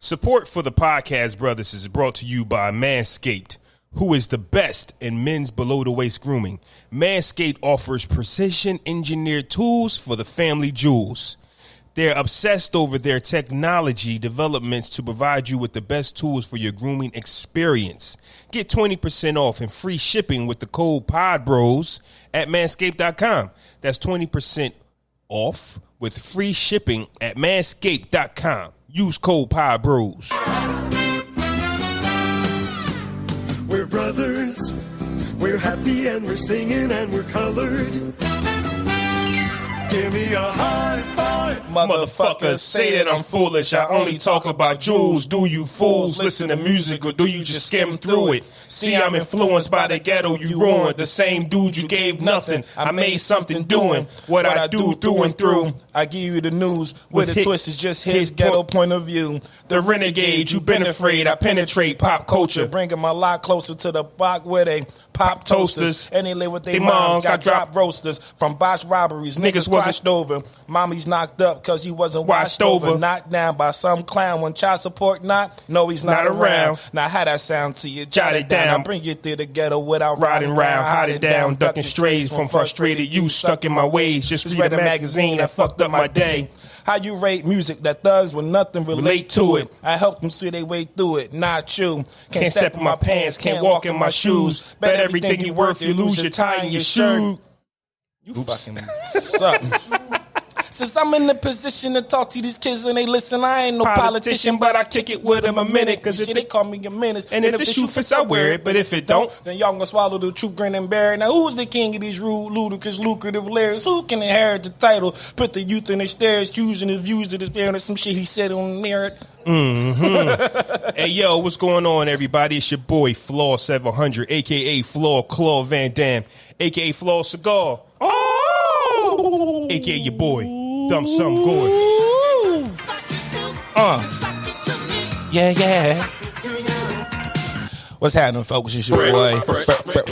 Support for the Podcast Brothers is brought to you by Manscaped, who is the best in men's below-the-waist grooming. Manscaped offers precision-engineered tools for the family jewels. They're obsessed over their technology developments to provide you with the best tools for your grooming experience. Get 20% off and free shipping with the code PODBROS at manscaped.com. That's 20% off with free shipping at manscaped.com. Use code PODBROS. We're brothers, we're happy and we're singing and we're colored. Give me a high five. Motherfuckers say that I'm foolish. I only talk about jewels. Do you fools listen to music or do you just skim through it? See, I'm influenced by the ghetto you ruined. The same dude you gave nothing. I made something doing what I do through and through. I give you the news with a twist is just his ghetto point of view. The renegade, you been afraid. I penetrate pop culture. Bring them a lot closer to the block where they pop toasters. And they live with their They moms, got moms drop roasters from botched robberies. Niggas washed over. Mommy's knocked up because he wasn't washed over. Knocked down by some clown when child support not. No, he's not around. Now, how that sound to you? Jot it down. I bring you through the ghetto without Riding round, hide it down, ducking strays from frustrated youth stuck in my ways. Just read a magazine that fucked up my day. How you rate music that thugs with nothing relate to it? I help them see their way through it, not you. Can't step in my pants, can't walk in my shoes. Bet everything you worth, you lose your tie and your shoe. You fucking suck. Since I'm in the position to talk to these kids and they listen, I ain't no politician, but I kick it with them a minute. Cause if they call me a menace. And if the shoe fits, I wear it. But if it don't, then y'all gonna swallow the truth, grin and bear it. Now who's the king of these rude, ludicrous, lucrative lyrics? Who can inherit the title? Put the youth in their stares, using his views to despair. And some shit he said on merit. Hey, yo, what's going on, everybody? It's your boy, Flaw 700, a.k.a. Flaw Claw Van Damme, a.k.a. Flaw Cigar, a.k.a. your boy, Dumb Some Good. Yeah. What's happening, folks? It's your boy,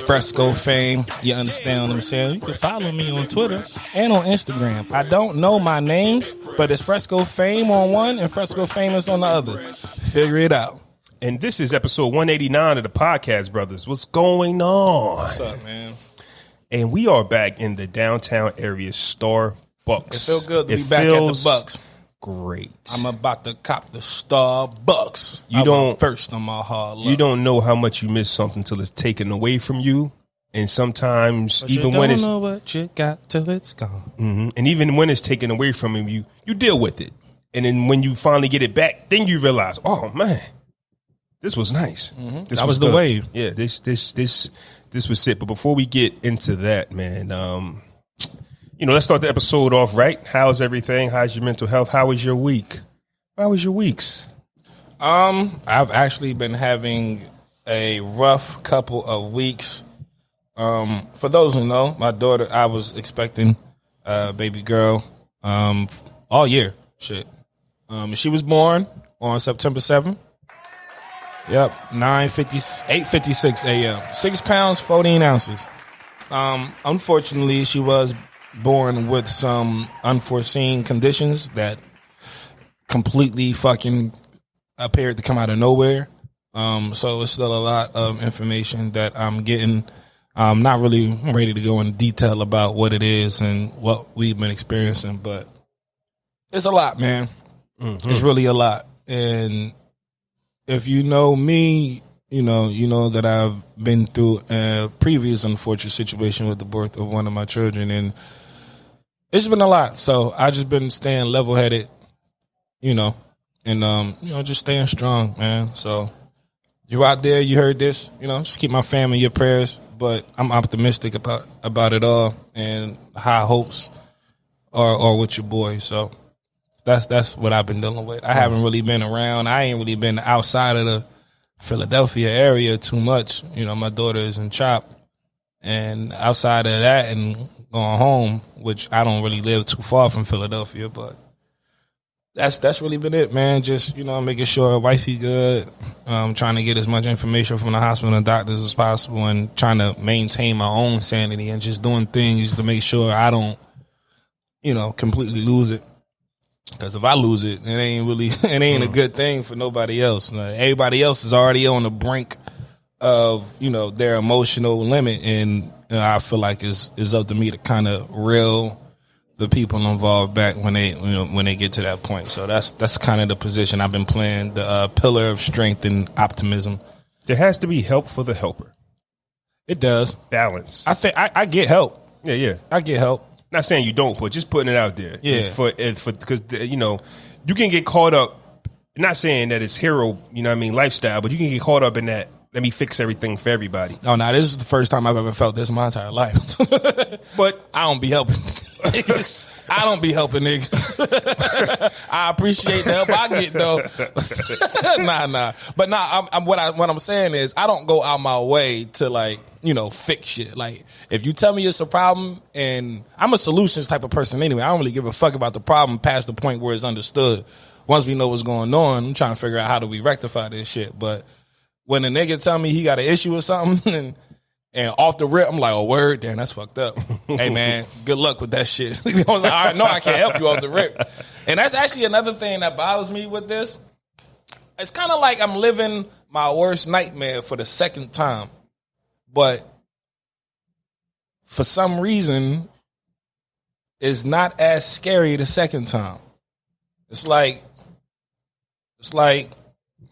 Fresco Fame. You understand what I'm saying? You can follow me on Twitter and on Instagram. I don't know my names, but it's Fresco Fame on one and Fresco Famous on the other. Figure it out. And this is episode 189 of the Podcast Brothers. What's going on? What's up, man? And we are back in the downtown area, Starbucks. It feels good to be back at the Bucks. Great. I'm about to cop the Starbucks. You don't first on my hard luck. You don't know how much you miss something till it's taken away from you, and sometimes but even you when it's know what you got till it's gone. And even when it's taken away from you, you deal with it, and then when you finally get it back, then you realize, oh man, this was nice. That was the wave. Yeah, this was it. But before we get into that, man. Let's start the episode off right. How's everything? How's your mental health? How was your week? How was your weeks? I've actually been having a rough couple of weeks. For those who know, my daughter, I was expecting a baby girl all year. Shit. She was born on September 7th. Yep, 8:56 a.m. 6 pounds, 14 ounces. Unfortunately, she was born with some unforeseen conditions that completely fucking appeared to come out of nowhere. So it's still a lot of information that I'm getting. I'm not really ready to go into detail about what it is and what we've been experiencing, but it's a lot, man. It's really a lot. And if you know me, you know that I've been through a previous unfortunate situation with the birth of one of my children, and it's been a lot. So I just been staying level-headed, and just staying strong, man. So you out there, you heard this, just keep my family in your prayers. But I'm optimistic about it all, and high hopes are with your boy. So that's what I've been dealing with. I haven't really been around. I ain't really been outside of the Philadelphia area too much. My daughter is in CHOP, and outside of that and going home, which I don't really live too far from Philadelphia, but that's really been it, man. Just, making sure wifey good, trying to get as much information from the hospital and doctors as possible, and trying to maintain my own sanity and just doing things to make sure I don't, completely lose it. Because if I lose it, it ain't a good thing for nobody else. Like, everybody else is already on the brink of, their emotional limit, and I feel like it's up to me to kind of reel the people involved back when they get to that point. So that's kind of the position I've been playing, the pillar of strength and optimism. There has to be help for the helper. It does. Balance. I think I get help. Yeah. I get help. Not saying you don't, but just putting it out there. Yeah. Because you can get caught up. Not saying that it's hero, lifestyle, but you can get caught up in that. Let me fix everything for everybody. Oh, no, this is the first time I've ever felt this in my entire life. But I don't be helping niggas. I don't be helping niggas. I appreciate the help I get, though. Nah. But what I'm saying is I don't go out my way to, fix shit. Like, if you tell me it's a problem, and I'm a solutions type of person anyway. I don't really give a fuck about the problem past the point where it's understood. Once we know what's going on, I'm trying to figure out how do we rectify this shit. But when a nigga tell me he got an issue or something, and off the rip, I'm like, oh, word? Damn, that's fucked up. Hey, man, good luck with that shit. I was like, all right, no, I can't help you off the rip. And that's actually another thing that bothers me with this. It's kind of like I'm living my worst nightmare for the second time. But for some reason, it's not as scary the second time. It's like,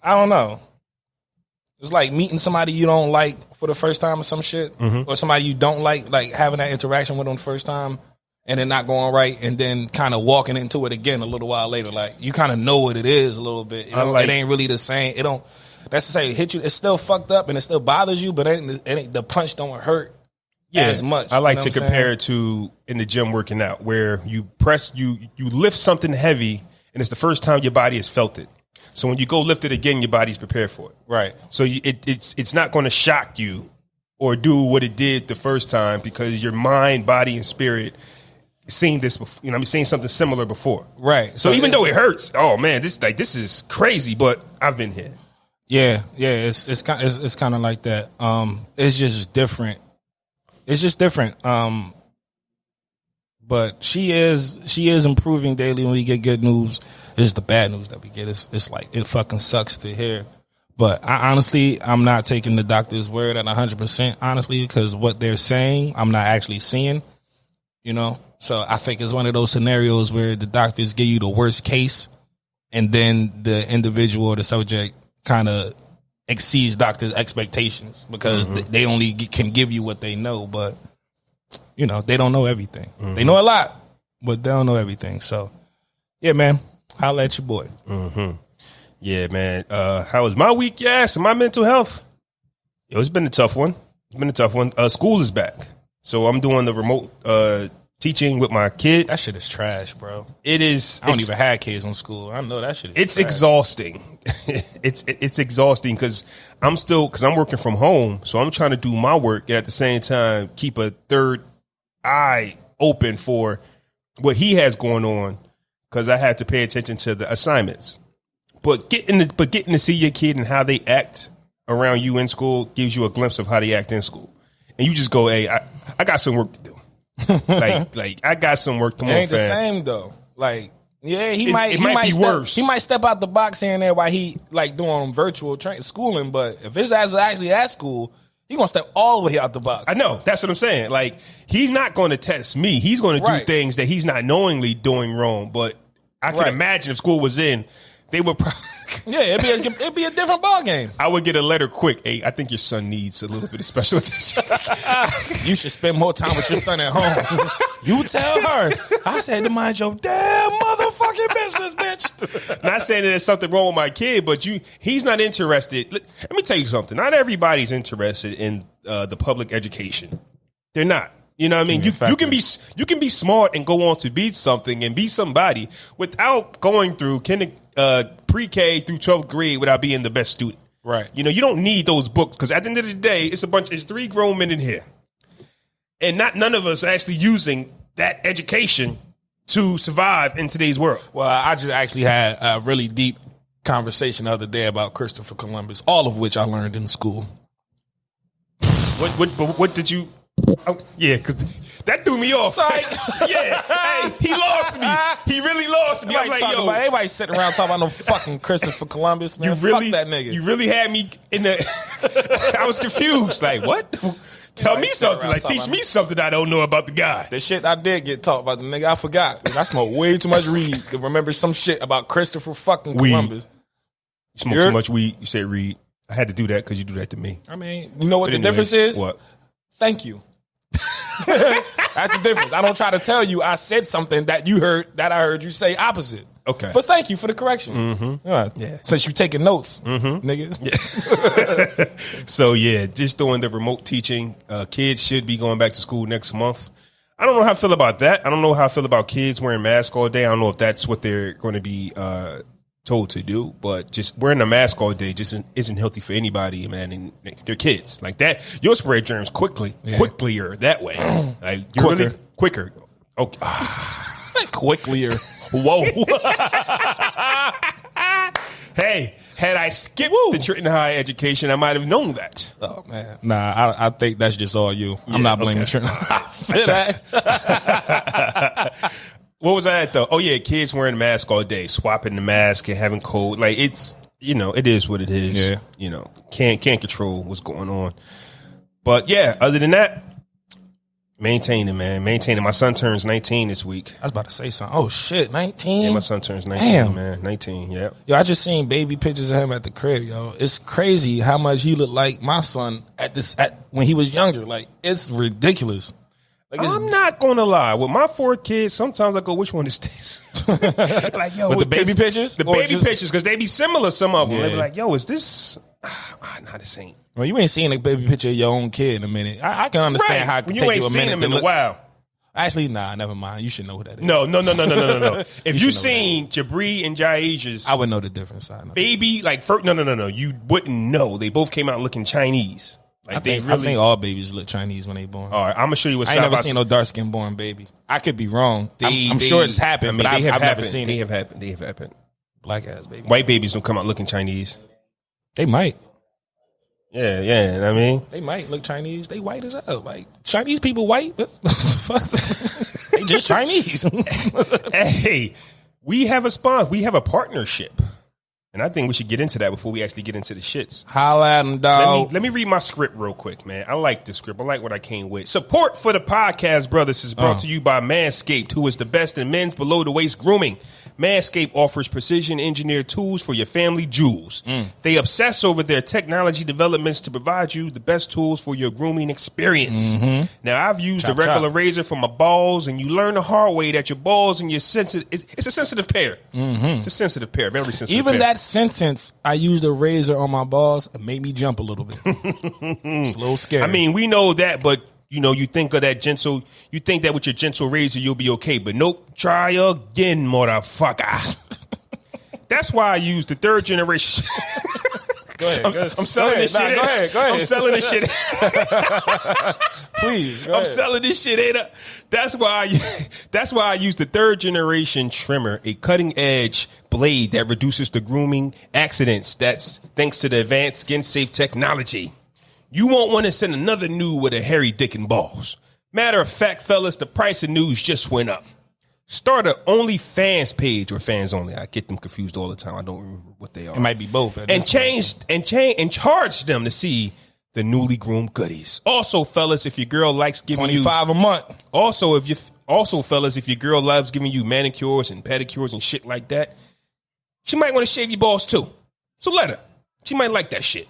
I don't know. It's like meeting somebody you don't like for the first time or some shit, or somebody you don't like having that interaction with them the first time, and then not going right, and then kind of walking into it again a little while later. Like, you kind of know what it is a little bit. It ain't really the same. It don't necessarily hit you. It's still fucked up and it still bothers you, but the punch don't hurt as much. I like to compare it to in the gym working out, where you lift something heavy, and it's the first time your body has felt it. So when you go lift it again, your body's prepared for it. Right. So it's not going to shock you or do what it did the first time, because your mind, body, and spirit seen this before. Seen something similar before. Right. So even though it hurts, oh man, this is crazy, but I've been here. Yeah. It's kind of like that. It's just different. It's just different. But she is improving daily when we get good news. This is the bad news that we get. It's like, it fucking sucks to hear. But I'm not taking the doctor's word at 100%, honestly, because what they're saying, I'm not actually seeing, So I think it's one of those scenarios where the doctors give you the worst case, and then the individual or the subject kind of exceeds doctors' expectations, because they only can give you what they know, but, they don't know everything. They know a lot, but they don't know everything. So, yeah, man. Holla at your boy. Yeah, man. How was my week? Yes, my mental health. It's been a tough one. School is back, so I'm doing the remote teaching with my kid. That shit is trash, bro. It is. I don't even have kids in school. I know that shit is It's trash. exhausting. it's exhausting because I'm working from home, so I'm trying to do my work and at the same time keep a third eye open for what he has going on, because I have to pay attention to the assignments. But getting to see your kid and how they act around you in school gives you a glimpse of how they act in school, and you just go, "Hey, I got some work to do." like I got some work. Come on, ain't fam. the same though. Like, yeah, It might be worse. He might step out the box here and there while he doing virtual schooling. But if his ass is actually at school, he gonna step all the way out the box. I know. That's what I'm saying. Like, he's not going to test me. He's going to do things that he's not knowingly doing wrong. But I can imagine if school was in, they would probably... Yeah, it'd be a different ball game. I would get a letter quick. Hey, I think your son needs a little bit of special attention. You should spend more time with your son at home. You tell her. I said to mind your damn motherfucking business, bitch. Not saying that there's something wrong with my kid, but he's not interested. Let me tell you something. Not everybody's interested in the public education. They're not. You know what I mean? You can be smart and go on to be something and be somebody without going through pre-K through 12th grade without being the best student. Right. You don't need those books, because at the end of the day, it's three grown men in here. And none of us are actually using that education to survive in today's world. Well, I just actually had a really deep conversation the other day about Christopher Columbus, all of which I learned in school. What did you Yeah, because that threw me off. Sorry. Yeah, hey, he lost me. He really lost me. I'm like, yo, everybody sitting around talking about no fucking Christopher Columbus, man. Fuck that nigga. You really had me in the. I was confused. Like, what? Tell me something. Like, teach me something I don't know about the guy. The shit I did get taught about the nigga, I forgot. I smoked way too much weed to remember some shit about Christopher fucking Columbus. You smoke too much weed. You said read. I had to do that because you do that to me. I mean, you know what the difference is? What? Thank you. That's the difference. I don't try to tell you I said something that you heard that I heard you say opposite. Okay. But thank you for the correction. Mm-hmm. Yeah. Since you taking notes, nigga. Yeah. So, yeah, just doing the remote teaching. Kids should be going back to school next month. I don't know how I feel about that. I don't know how I feel about kids wearing masks all day. I don't know if that's what they're going to be told to do, but just wearing a mask all day just isn't healthy for anybody, man, and their kids. Like that, you'll spread germs quicklier that way. Like you're quicker. Okay. Quicklier. Whoa. Hey, had I skipped the Trenton High education, I might have known that. Oh, man. Nah, I think that's just all you. I'm not blaming Trenton High for that. What was I at, though? Oh, yeah, kids wearing a mask all day, swapping the mask and having cold. Like, it's, it is what it is. Yeah. Can't control what's going on. But, yeah, other than that, maintaining, man. Maintaining. My son turns 19 this week. I was about to say something. Oh, shit, 19? Yeah, my son turns 19, Damn. man. 19, yeah. Yo, I just seen baby pictures of him at the crib, yo. It's crazy how much he looked like my son when he was younger. Like, it's ridiculous. Like, I'm not gonna lie. With my 4 kids, sometimes I go, "Which one is this?" Like, yo, with the baby pictures, pictures, because they be similar. Some of them, they be like, "Yo, is this?" Nah, this ain't. Well, you ain't seen a baby picture of your own kid in a minute. I can understand how it can take you a minute to look. Wow. Actually, nah, never mind. You should know who that is. No. If you seen Jabri and Jaija's, I would know the difference. Baby, like, no. You wouldn't know. They both came out looking Chinese. Like, I think all babies look Chinese when they born. All right, I'm gonna show you what. I ain't never seen no dark skin born baby. I could be wrong. I'm sure it's happened, but I've never seen it. They have happened. Black ass baby. White babies don't come out looking Chinese. They might. Yeah. I mean, they might look Chinese. They white as hell. Like, Chinese people white. They just Chinese. Hey, we have a sponsor. We have a partnership. And I think we should get into that before we actually get into the shits. Holla at them, dog. Let me read my script real quick, man. I like this script. I like what I came with. Support for the podcast, brothers, is brought to you by Manscaped, who is the best in men's below-the-waist grooming. Manscaped offers precision-engineered tools for your family jewels. They obsess over their technology developments to provide you the best tools for your grooming experience. Now, I've used a regular razor for my balls, and you learn the hard way that your balls and your sensitive. It's a sensitive pair. It's a sensitive pair, very sensitive. Even pair. that sentence, I used a razor on my balls, it made me jump a little bit. It's a little scary. I mean, we know that, but you think of that gentle. You think that with your gentle razor you'll be okay, but nope. Try again, motherfucker. That's why I use the 3rd generation. Go ahead. I'm selling this shit. Go ahead. I'm selling this shit. Please. I'm selling this shit. That's why I use the 3rd generation trimmer, a cutting edge blade that reduces the grooming accidents. That's thanks to the advanced skin safe technology. You won't want to send another nude with a hairy dick and balls. Matter of fact, fellas, the price of nudes just went up. Start an OnlyFans page or fans only. I get them confused all the time. I don't remember what they are. It might be both. And charge them to see the newly groomed goodies. Also, fellas, if your girl likes giving $25 a month. Also, fellas, if your girl loves giving you manicures and pedicures and shit like that, she might want to shave your balls too. So let her. She might like that shit.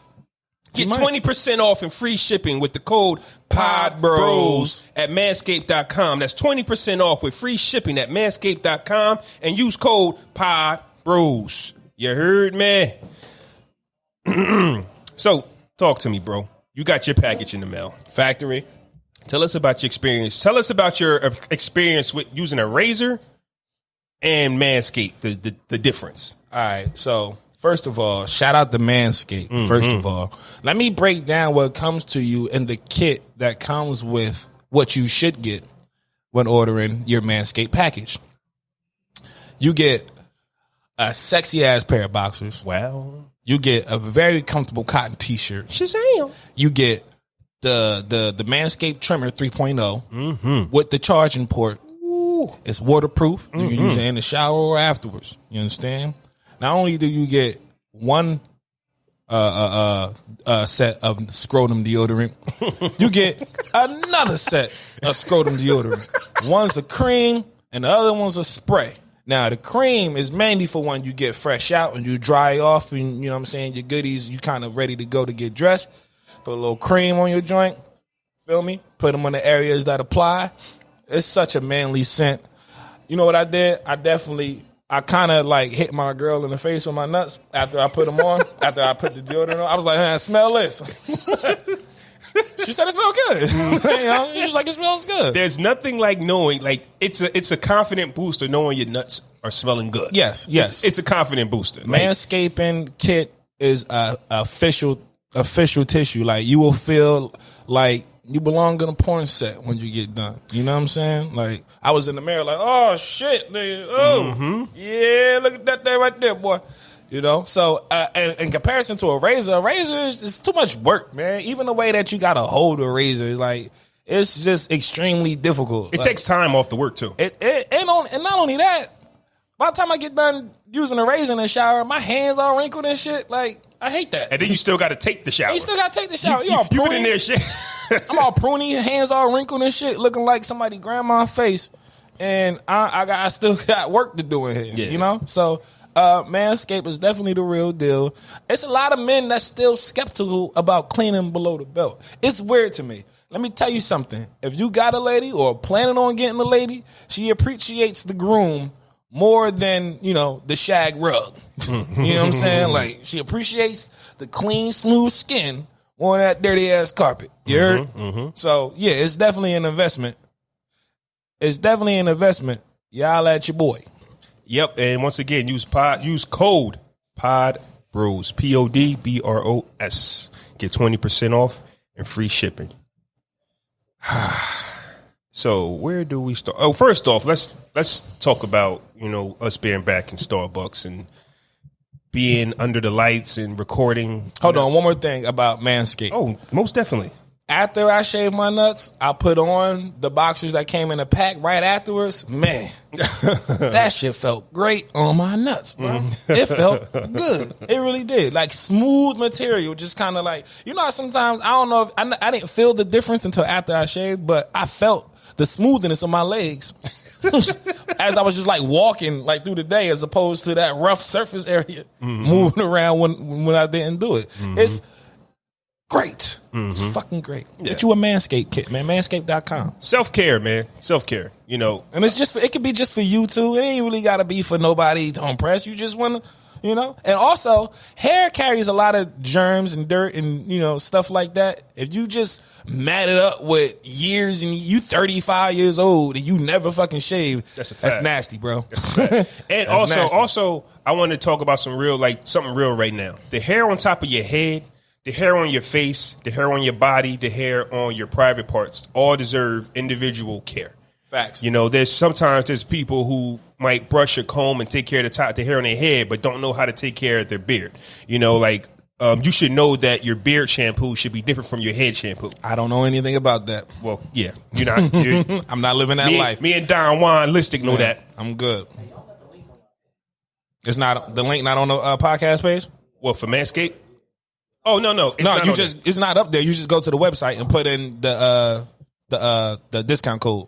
Get 20% off and free shipping with the code PODBROS at manscaped.com. That's 20% off with free shipping at manscaped.com and use code PODBROS. You heard me? So, talk to me, bro. You got your package in the mail. Factory. Tell us about your experience. Tell us about your experience with using a razor and Manscaped, the difference. All right, so first of all, shout out to Manscaped. First of all, let me break down what comes to you in the kit that comes with what you should get when ordering your Manscaped package. You get a sexy ass pair of boxers. Wow. You get a very comfortable cotton t-shirt. Shazam. You get the Manscaped trimmer 3.0 with the charging port. Ooh, it's waterproof. You can use it in the shower or afterwards. You understand? Not only do you get one set of scrotum deodorant, you get another set of scrotum deodorant. One's a cream and the other one's a spray. Now, the cream is mainly for when you get fresh out and you dry off and, you know what I'm saying, your goodies, you kind of ready to go to get dressed. Put a little cream on your joint. Feel me? Put them on the areas that apply. It's such a manly scent. You know what I did? I kind of like hit my girl in the face with my nuts after I put them on, after I put the deodorant on. I was like, hey, smell this. She said it smelled good. You know, she's like, it smells good. There's nothing like knowing, like, it's a confident booster knowing your nuts are smelling good. Yes. It's a confident booster. Manscaping kit is a official tissue. Like, you will feel like you belong in a porn set when you get done. You know what I'm saying? Like, I was in the mirror like, oh, shit, nigga. Oh, yeah, look at that thing right there, boy. You know? So, and in comparison to a razor is too much work, man. Even the way that you got to hold a razor is like, it's just extremely difficult. It takes time off the work, too. And not only that, by the time I get done using a razor in the shower, my hands all wrinkled and shit. Like, I hate that. And then you still got to take the shower. You still got to take the shower. You been in there, shit. I'm all pruny, hands all wrinkled and shit, looking like somebody grabbed my face. And I still got work to do in here, you know? So, Manscaped is definitely the real deal. It's a lot of men that's still skeptical about cleaning below the belt. It's weird to me. Let me tell you something. If you got a lady or planning on getting a lady, she appreciates the groom more than, you know, the shag rug. You know what I'm saying? Like, she appreciates the clean, smooth skin more than that dirty ass carpet. You heard? So, yeah, it's definitely an investment. Y'all at your boy. Yep, and once again, use code PODBROS, PODBROS. Get 20% off and free shipping. So where do we start? Oh, first off, let's talk about, you know, us being back in Starbucks and being under the lights and recording. Hold on, one more thing about Manscaped. Oh, most definitely. After I shaved my nuts, I put on the boxers that came in a pack right afterwards. Man, that shit felt great on my nuts, bro. It felt good. It really did. Like smooth material, just kind of like, you know how sometimes, I don't know if, I didn't feel the difference until after I shaved, but I felt the smoothness of my legs as I was just like walking like through the day as opposed to that rough surface area moving around when I didn't do it. It's great. It's fucking great. Yeah. Get you a Manscaped kit, man. Manscaped.com. Self-care, man. Self-care. You know. And it could be just for you too. It ain't really gotta be for nobody to impress. You just wanna, you know. And also, hair carries a lot of germs and dirt and, you know, stuff like that. If you just mat it up with years and you 35 years old and you never fucking shave, that's a fact. That's nasty, bro. That's a fact. And also, I want to talk about something real right now. The hair on top of your head, the hair on your face, the hair on your body, the hair on your private parts all deserve individual care. Facts. You know, there's people who might brush or comb and take care of the hair on their head, but don't know how to take care of their beard. You know, like you should know that your beard shampoo should be different from your head shampoo. I don't know anything about that. Well, yeah, you're not. I'm not living that life. Me and Don Juan Listic know that. I'm good. It's not the link not on the podcast page. What, for Manscaped? Oh no, it's not up there. You just go to the website and put in the discount code.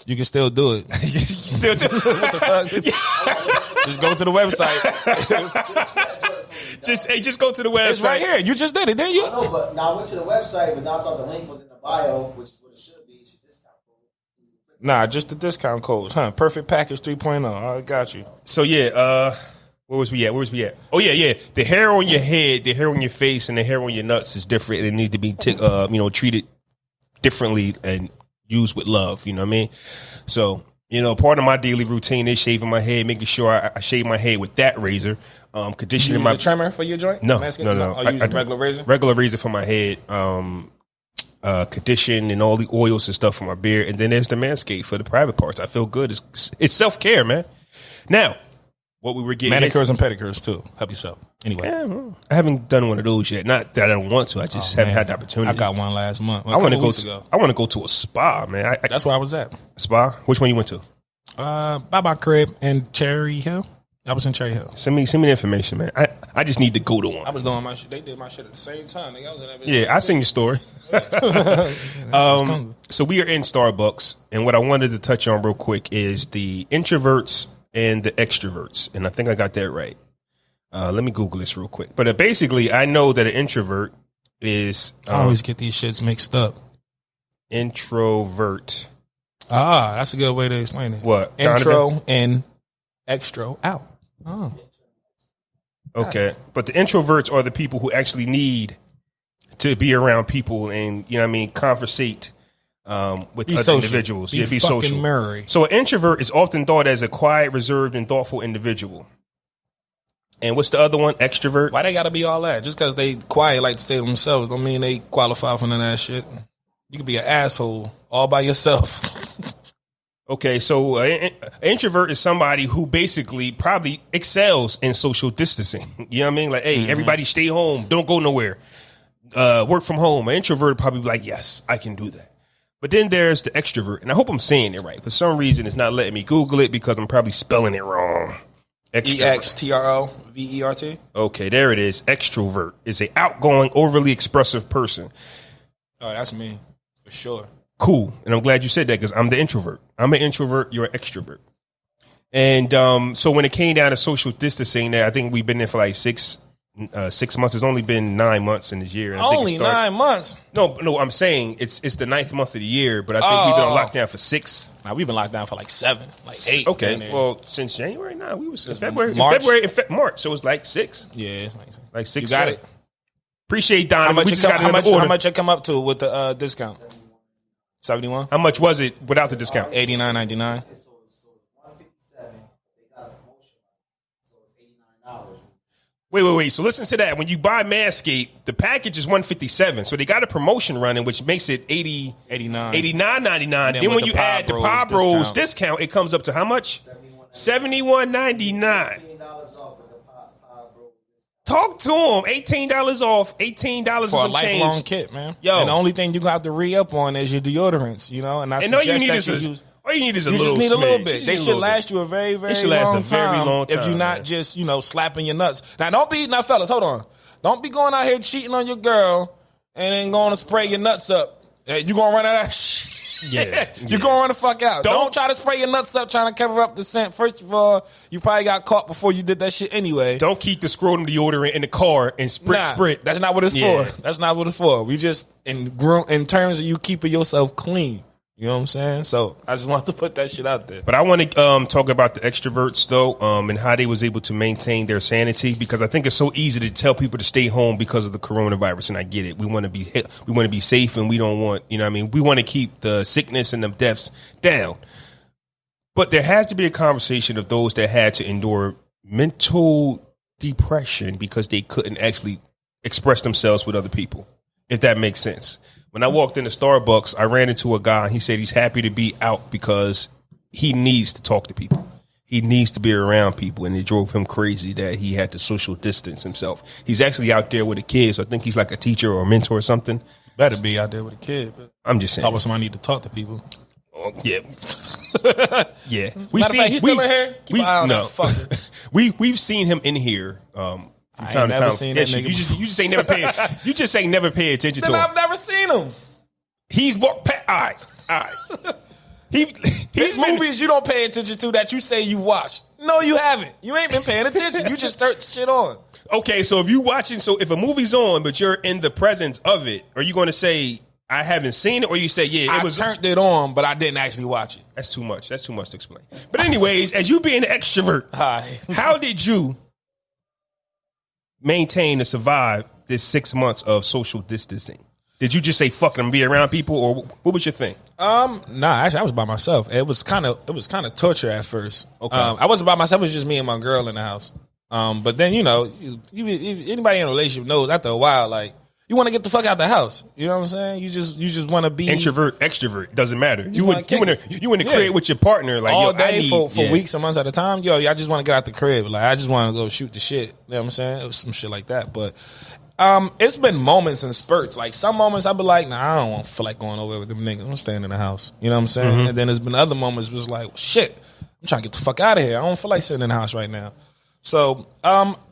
You can still do it. You still do it. What the fuck? Just go to the website. just go to the website. It's right here. You just did it, didn't you? No, but now I went to the website, but now I thought the link was in the bio, which is what it should be. It's your discount code. Nah, just the discount code. Perfect package 3.0. I got you. So yeah, where was we at? Oh yeah. The hair on your head, the hair on your face, and the hair on your nuts is different. It needs to be treated differently and used with love. You know what I mean? So, you know, part of my daily routine is shaving my head, making sure I shave my head with that razor. Conditioning my trimmer for your joint? No. Oh, you use a regular razor? Regular razor for my head. Condition and all the oils and stuff for my beard, and then there's the Manscaped for the private parts. I feel good. It's self-care, man. Now, what we were getting. Manicures and pedicures too. Help yourself. Anyway, I haven't done one of those yet. Not that I don't want to. I just haven't had the opportunity. I got one last month. I want to go to. I want to go to a spa, man. That's where I was at. Spa. Which one you went to? By my crib in Cherry Hill. I was in Cherry Hill. Send me the information, man. I just need to go to one. I was doing my shit. They did my shit at the same time. I was in that bitch. Yeah, I seen your story. So we are in Starbucks, and what I wanted to touch on real quick is the introverts and the extroverts, and I think I got that right. Let me Google this real quick. But basically, I know that an introvert is... I always get these shits mixed up. Introvert. That's a good way to explain it. What? Intro Donovan? and extra out. Oh. Okay. But the introverts are the people who actually need to be around people and, you know what I mean, conversate with Be other social. individuals. Be Be fucking social. merry. So an introvert is often thought as a quiet, reserved, and thoughtful individual. And what's the other one? Extrovert? Why they gotta be all that? Just because they quiet like to stay to themselves don't mean they qualify for none of that shit. You could be an asshole all by yourself. Okay, so an introvert is somebody who basically probably excels in social distancing. You know what I mean? Like, hey, everybody stay home. Don't go nowhere. Work from home. An introvert would probably be like, yes, I can do that. But then there's the extrovert. And I hope I'm saying it right. For some reason, it's not letting me Google it because I'm probably spelling it wrong. Extrovert. EXTROVERT. Okay, there it is. Extrovert is an outgoing, overly expressive person. Oh, that's me. For sure. Cool. And I'm glad you said that because I'm the introvert. I'm an introvert. You're an extrovert. And so when it came down to social distancing, I think we've been there for like 6 months. It's only been 9 months in this year. And Only 9 months? No, I'm saying it's the 9th month of the year, but I think we've been on lockdown for 6. Now, we've been locked down for like 7, like 8. Okay. Well, since January, we was in February. March. March. So it's like 6. Yeah, it's like 6. You got it. Appreciate Don. How much it come up to with the discount? 71. How much was it without the discount? $89.99. So it's 157. They got a promotion, so it's $89. Wait. So listen to that. When you buy Manscaped, the package is $157. So they got a promotion running, which makes it $89.99. Then when you add the Pod Bros discount, it comes up to how much? $71.99. $18 off with the Pod Bros. Talk to them. $18 off. $18 for a lifelong kit, man. Yo, and the only thing you gonna have to re-up on is your deodorants, you know. And all you need is a little bit. They should last you a very, very long time. If you're not just, slapping your nuts. Now, fellas, hold on. Don't be going out here cheating on your girl and then going to spray your nuts up. You gonna run out of that shit. Yeah. You're gonna run the fuck out. Don't try to spray your nuts up trying to cover up the scent. First of all, you probably got caught before you did that shit anyway. Don't keep the scrotum deodorant in the car and sprit. That's not what it's for. That's not what it's for. We just in terms of you keeping yourself clean. You know what I'm saying? So I just wanted to put that shit out there. But I want to talk about the extroverts though, and how they was able to maintain their sanity, because I think it's so easy to tell people to stay home because of the coronavirus, and I get it. We want to be safe, and we don't want, we want to keep the sickness and the deaths down. But there has to be a conversation of those that had to endure mental depression because they couldn't actually express themselves with other people, if that makes sense. When I walked into Starbucks, I ran into a guy. He said he's happy to be out because he needs to talk to people. He needs to be around people, and it drove him crazy that he had to social distance himself. He's actually out there with a kid, so I think he's like a teacher or a mentor or something. Better be out there with a kid. But I'm just saying. Talk about somebody need to talk to people. Yeah. Yeah. He's still in here? Keep an eye on that fucker. We've seen him in here from time to time. Seen that nigga you just ain't never paid. You just ain't never paid attention to him. I've never seen him. He's walked past. All right. He's movies you don't pay attention to that you say you watched. No, you haven't. You ain't been paying attention. You just turned shit on. Okay, so if a movie's on, but you're in the presence of it, are you going to say I haven't seen it, or you say I turned it on, but I didn't actually watch it? That's too much. That's too much to explain. But anyways, as you being an extrovert, how did you maintain to survive this 6 months of social distancing? Did you just say fuck them, be around people, or what was your thing? Nah, actually I was by myself. It was kind of torture at first. Okay. I wasn't by myself. It was just me and my girl in the house. But then anybody in a relationship knows after a while, like You want to get the fuck out the house. You know what I'm saying? You just want to be introvert, extrovert, doesn't matter. You in the Yeah. crib with your partner like all yo, day for weeks and months at a time. Yo, I just want to get out the crib. Like I just want to go shoot the shit. You know what I'm saying? It was some shit like that. But it's been moments and spurts. Like some moments I be like, nah, I don't feel like going over with them niggas. I'm staying in the house. You know what I'm saying? Mm-hmm. And then there's been other moments where it's like, well, shit, I'm trying to get the fuck out of here. I don't feel like sitting in the house right now. So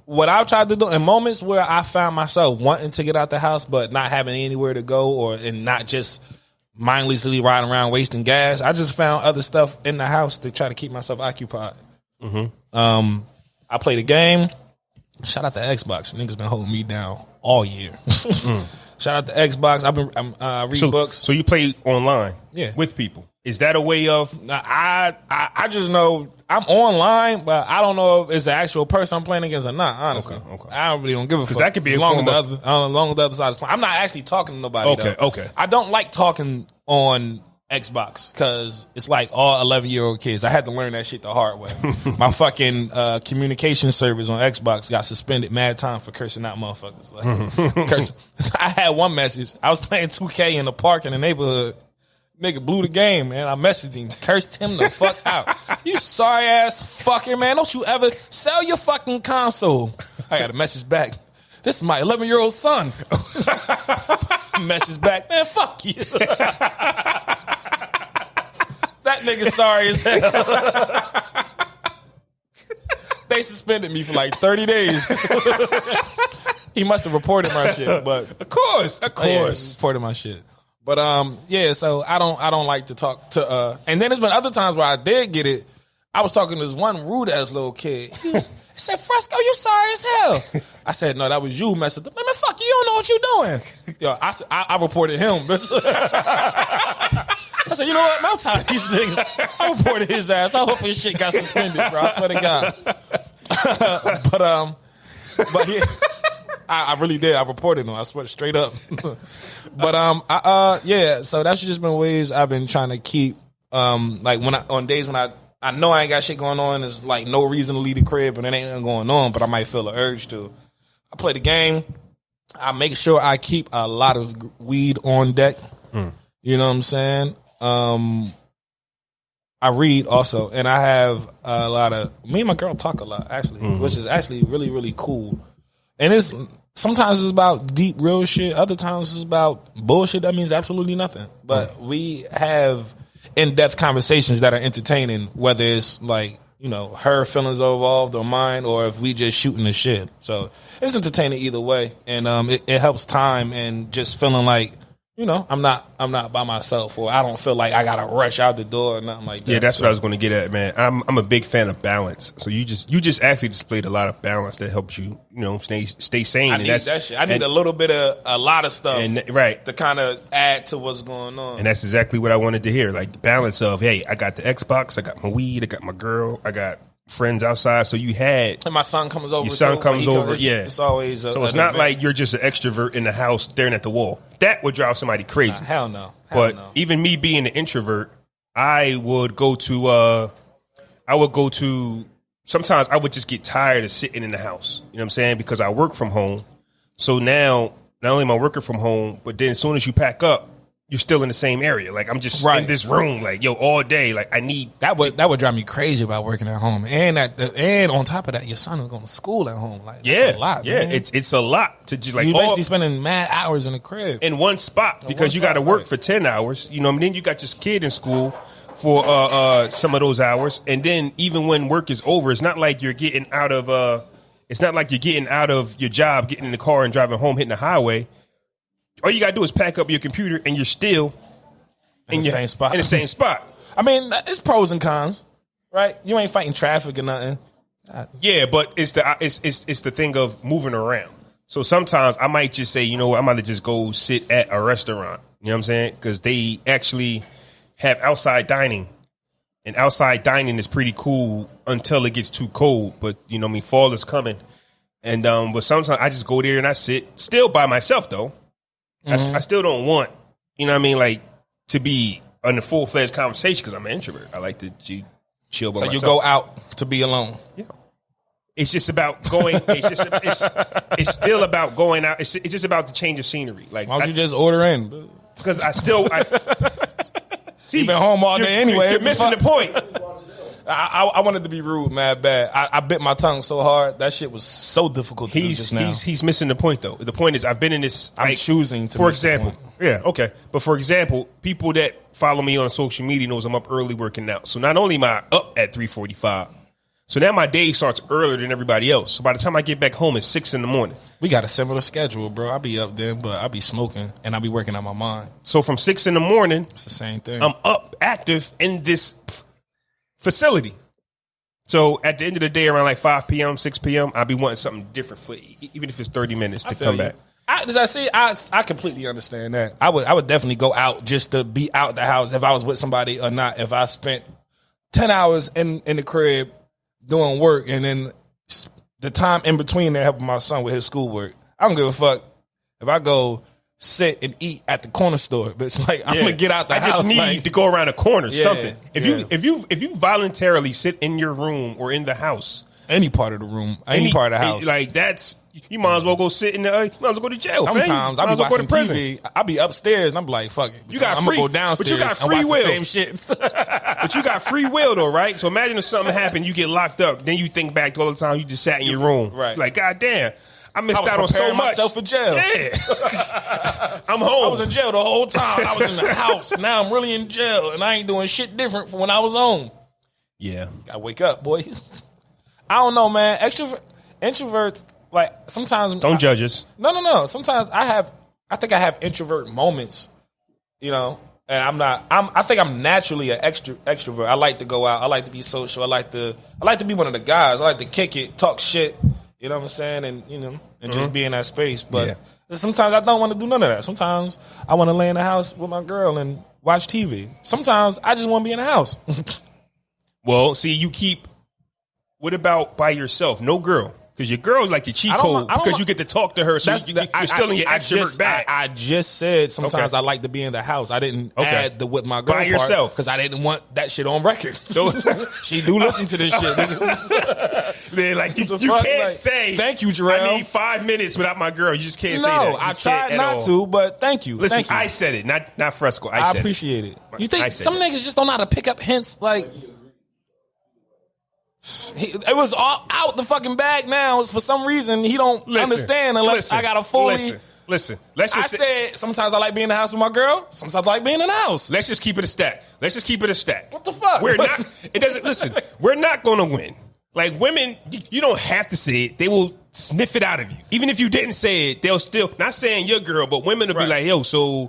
what I've tried to do in moments where I found myself wanting to get out the house but not having anywhere to go and not just mindlessly riding around wasting gas, I just found other stuff in the house to try to keep myself occupied. I played a game. Shout out to Xbox. Niggas been holding me down all year. Shout out to Xbox. I read books. So you play online with people. Is that a way of... I just know I'm online, but I don't know if it's the actual person I'm playing against or not, honestly. Okay. I really don't give a fuck. That could be as a long as form the other side is playing. I'm not actually talking to nobody, Okay. I don't like talking on Xbox because it's like all 11-year-old kids. I had to learn that shit the hard way. My fucking communication service on Xbox got suspended mad time for cursing out motherfuckers. Like, I had one message. I was playing 2K in the park in the neighborhood. Nigga blew the game, man. I messaged him, cursed him the fuck out. You sorry ass fucker, man. Don't you ever sell your fucking console. I got a message back. This is my 11-year-old son. Message back, man, fuck you. That nigga sorry as hell. They suspended me for like 30 days. He must have reported my shit, but Of course. he reported my shit. But so I don't like to talk to and then there's been other times where I did get it. I was talking to this one rude ass little kid. He said, Fresco, you sorry as hell. I said, no, that was you who messed up. Man, fuck you, don't know what you doing. Yo, I reported him. I said, you know what? I'm tired of these niggas. I reported his ass. I hope his shit got suspended, bro. I swear to God. But yeah, I really did. I reported him. I swear straight up. But so that's just been ways I've been trying to keep like on days when I know I ain't got shit going on, there's like no reason to leave the crib and it ain't nothing going on, but I might feel the urge to. I play the game. I make sure I keep a lot of weed on deck. You know what I'm saying? I read also, and I have a lot of, me and my girl talk a lot actually, which is actually really, really cool. And sometimes it's about deep, real shit. Other times it's about bullshit that means absolutely nothing. But we have in-depth conversations that are entertaining, whether it's like, you know, her feelings are involved or mine, or if we just shooting the shit. So it's entertaining either way. And it helps time and just feeling like, you know, I'm not by myself, or I don't feel like I gotta rush out the door or nothing like that. Yeah, that's what I was going to get at, man. I'm a big fan of balance. So you just actually displayed a lot of balance that helps you, you know, stay sane. I need that shit. I need a little bit of a lot of stuff, to kind of add to what's going on. And that's exactly what I wanted to hear, like balance of, hey, I got the Xbox, I got my weed, I got my girl, I got friends outside. So you had, and my son comes over. Your son comes over. It's always so it's not like you're just an extrovert in the house staring at the wall. That would drive somebody crazy. Hell no. But even me being an introvert, I would go to. Sometimes I would just get tired of sitting in the house. You know what I'm saying? Because I work from home. So now, not only am I working from home, but then as soon as you pack up, you're still in the same area. Like I'm just in this room, like yo, all day. Like I need that would drive me crazy about working at home, and on top of that, your son is going to school at home. Like that's a lot. Yeah, man. It's a lot to just like you basically spending mad hours in the crib in one spot because you got to work for 10 hours. You know, and then you got your kid in school for some of those hours, and then even when work is over, it's not like you're getting out of your job, getting in the car and driving home, hitting the highway. All you gotta do is pack up your computer, and you're still in the same spot. In the same spot. I mean, it's pros and cons, right? You ain't fighting traffic or nothing. Yeah, but it's the thing of moving around. So sometimes I might just say, you know what, I might just go sit at a restaurant. You know what I'm saying? Because they actually have outside dining, and outside dining is pretty cool until it gets too cold. But you know, what I mean, fall is coming, and but sometimes I just go there and I sit still by myself though. I still don't want, you know what I mean, like to be in a full-fledged conversation because I'm an introvert. I like to chill by myself. So you go out to be alone. Yeah. It's just about going. It's still about going out. It's just about the change of scenery. Like, why don't you just order in? Because I see, you've been home all day anyway. You're missing the point. I wanted to be rude, mad bad. I bit my tongue so hard that shit was so difficult to do just now. He's missing the point though. The point is, I've been in this. I'm choosing to. For example, yeah, okay. But for example, people that follow me on social media knows I'm up early working out. So not only am I up at 3:45, so now my day starts earlier than everybody else. So by the time I get back home, it's 6 in. We got a similar schedule, bro. I be up then, but I be smoking and I be working on my mind. So from 6 in, it's the same thing. I'm up active in this facility. So at the end of the day, around like 5 p.m., 6 p.m., I'll be wanting something different for even if it's 30 minutes to come back. I completely understand that. I would definitely go out just to be out the house if I was with somebody or not. If I spent 10 hours in the crib doing work and then the time in between there helping my son with his schoolwork, I don't give a fuck if I go sit and eat at the corner store. But it's like, I'm gonna get out the house. I just need to go around a corner, something. If you voluntarily sit in your room or in the house, any part of the room, any part of the house, like that's, you might as well go sit in the. You might as well go to jail. Sometimes I be watching TV. I be upstairs and I'm like, fuck it. I'm gonna go downstairs. But you got free will. Same shit. But you got free will though, right? So imagine if something happened, you get locked up. Then you think back to all the time you just sat in your room, right? Like, goddamn. I missed out on so much. Myself for jail. Yeah. I'm home. I was in jail the whole time. I was in the house. Now I'm really in jail, and I ain't doing shit different from when I was home. Yeah. Gotta wake up, boy. I don't know, man. Introverts, like, sometimes... Don't judge us. No. Sometimes I think I have introvert moments, you know, and I think I'm naturally an extrovert. I like to go out. I like to be social. I like to be one of the guys. I like to kick it, talk shit. You know what I'm saying? And, you know, and just be in that space. But sometimes I don't want to do none of that. Sometimes I want to lay in the house with my girl and watch TV. Sometimes I just want to be in the house. Well, see, what about by yourself? No girl. Because your girl's like your cheat code because you get to talk to her, so you're still in your extrovert bag. I just said sometimes I like to be in the house. I didn't add the with my girl by yourself because I didn't want that shit on record. She do listen to this shit. Then like you can't say thank you, Jarrell. I need 5 minutes without my girl. You just can't say that. I tried not to, but thank you. Listen, thank you. I said it, not Fresco. I appreciate it. You think some niggas just don't know how to pick up hints? Like, it was all out the fucking bag now. For some reason, he don't understand unless I got to fully... Listen. Let's just said sometimes I like being in the house with my girl. Sometimes I like being in the house. Let's just keep it a stack. What the fuck? We're not going to win. Like, women, you don't have to say it. They will sniff it out of you. Even if you didn't say it, they'll still... Not saying your girl, but women will be like, yo, so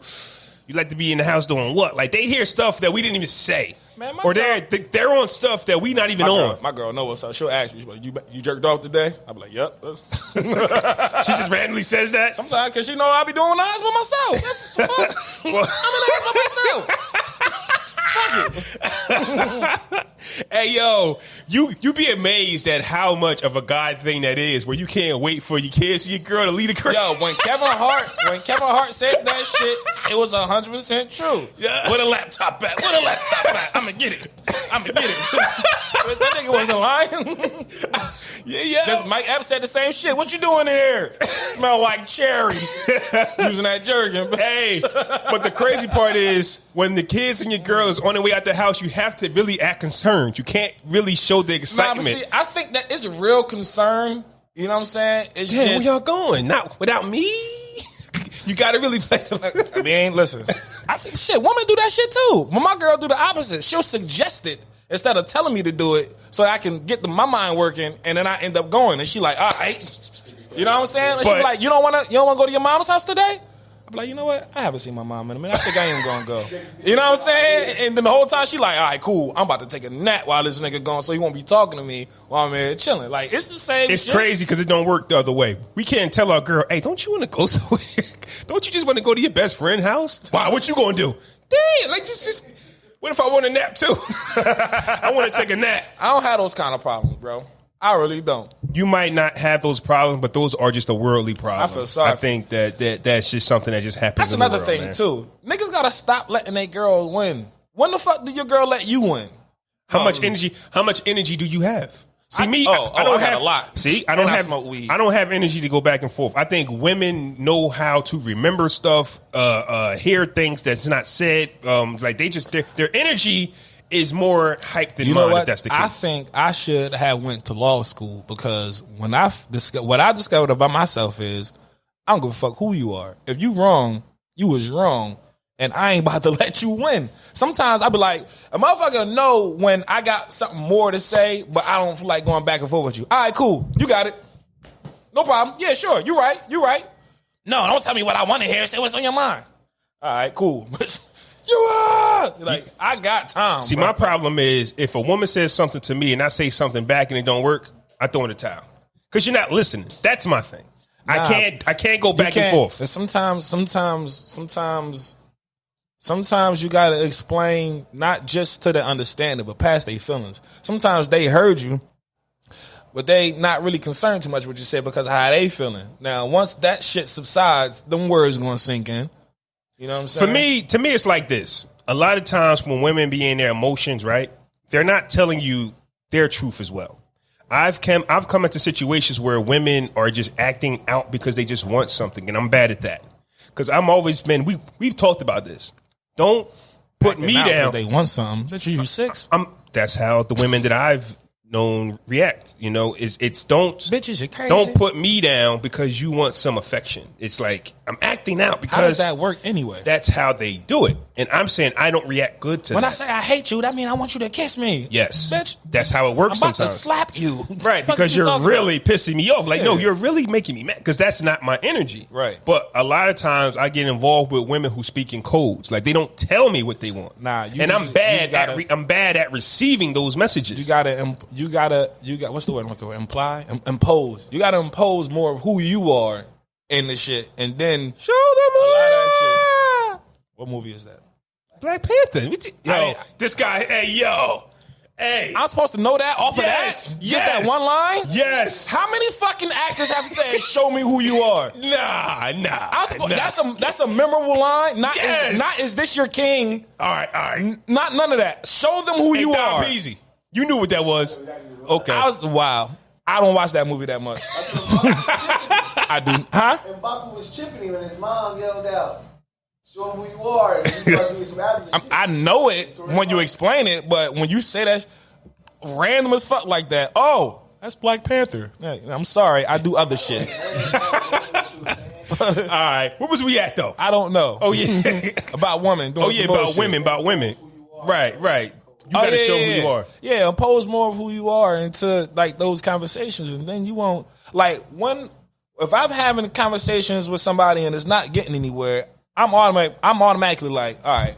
you like to be in the house doing what? Like, they hear stuff that we didn't even say. Man, or they're on stuff that we not even on. My girl know what's up. She'll ask me, you jerked off today? I'll be like, yep. She just randomly says that? Sometimes, because she know I be doing eyes by myself. That's the fuck. I'm in the house by myself. Hey, yo, you be amazed at how much of a God thing that is, where you can't wait for your kids, your girl to leave the crib. Yo, when Kevin Hart said that shit, it was 100% true. Yeah. Where the laptop at? I'm gonna get it. That nigga wasn't lying. Yeah. Just Mike Epps said the same shit. What you doing in here? Smell like cherries. Using that jerkin. Hey, but the crazy part is when the kids and your girl is on their way out the house, you have to really act concerned. You can't really show the excitement. Nah, but see, I think that is a real concern. You know what I'm saying? It's just, where y'all going? Not without me. You got to really play the... I mean, listen. I think, shit, women do that shit too. When my girl do the opposite, she'll suggest it instead of telling me to do it so that I can get my mind working, and then I end up going. And she like, all right. You know what I'm saying? And she like, you don't want to go to your mom's house today? I'm like, you know what? I haven't seen my mom in a minute. I think I ain't gonna go. You know what I'm saying? And then the whole time she like, all right, cool. I'm about to take a nap while this nigga gone, so he won't be talking to me while I'm here chilling. Like, it's the same. It's shit. crazy because it don't work the other way. We can't tell our girl, hey, don't you want to go somewhere? Don't you just want to go to your best friend's house? Why? What you gonna do? Damn, like just. What if I want a nap too? I want to take a nap. I don't have those kind of problems, bro. I really don't. You might not have those problems, but those are just a worldly problem. I feel sorry. I think that's just something that just happens. That's in the another world, thing man. too. Niggas gotta stop letting their girls win. When the fuck did your girl let you win? How much energy do you have? See me, I don't have a lot. See, I don't And I have smoke weed. I don't have energy to go back and forth. I think women know how to remember stuff, hear things that's not said. Like they just their energy is more hyped than mine. If that's the case, I think I should have went to law school because when what I discovered about myself is I don't give a fuck who you are. If you wrong, you was wrong. And I ain't about to let you win. Sometimes I be like, a motherfucker know when I got something more to say, but I don't feel like going back and forth with you. All right, cool. You got it. No problem. Yeah, sure. You right. No, don't tell me what I want to hear. Say what's on your mind. All right, cool. You are like, I got time. See, bro. my problem is if a woman says something to me and I say something back and it don't work, I throw in the towel because you're not listening. That's my thing. Nah, I can't go back and forth. But sometimes you gotta explain not just to the understanding, but past their feelings. Sometimes they heard you, but they not really concerned too much what you said because of how they feeling. Now, once that shit subsides, them words gonna sink in. You know what I'm saying? To me, it's like this. A lot of times when women be in their emotions, right, they're not telling you their truth as well. I've come into situations where women are just acting out because they just want something, and I'm bad at that. Because I'm always been, we've talked about this. Don't put me down. They want something. Bitch, you 6? That's how the women that I've known react. You know, it's don't bitches, you're crazy. Don't put me down because you want some affection. It's like I'm acting out because how does that work anyway? That's how they do it, and I'm saying I don't react good to when that. I say I hate you, that means I want you to kiss me. Yes, bitch. That's how it works. I'm about sometimes to slap you, right? Because you're really pissing me off. Like, no, you're really making me mad because that's not my energy. Right. But a lot of times I get involved with women who speak in codes. Like they don't tell me what they want. Nah, I'm bad at receiving those messages. You gotta what's the word I'm looking for? Impose. You gotta impose more of who you are in the shit, and then show them a lot of that shit. What movie is that? Black Panther. This guy. Hey, I'm supposed to know that off of that? Yes. Just that one line? Yes. How many fucking actors have said, "Show me who you are"? Nah. That's a memorable line. Not is this your king? All right. Not none of that. Show them who you are. Peasy. You knew what that was. Okay. Wow. I don't watch that movie that much. I do. Huh? And Baku was chipping him and his mom yelled out, "Show him who you are." And he started getting some advocate. I know it when you explain it, but when you say that random as fuck like that, oh, that's Black Panther. I'm sorry, I do other shit. All right. Where was we at though? I don't know. Oh yeah. About women. About women. Right. You gotta show who you are. Yeah, impose more of who you are into like those conversations, and then you won't if I'm having conversations with somebody and it's not getting anywhere, I'm automatically like, all right,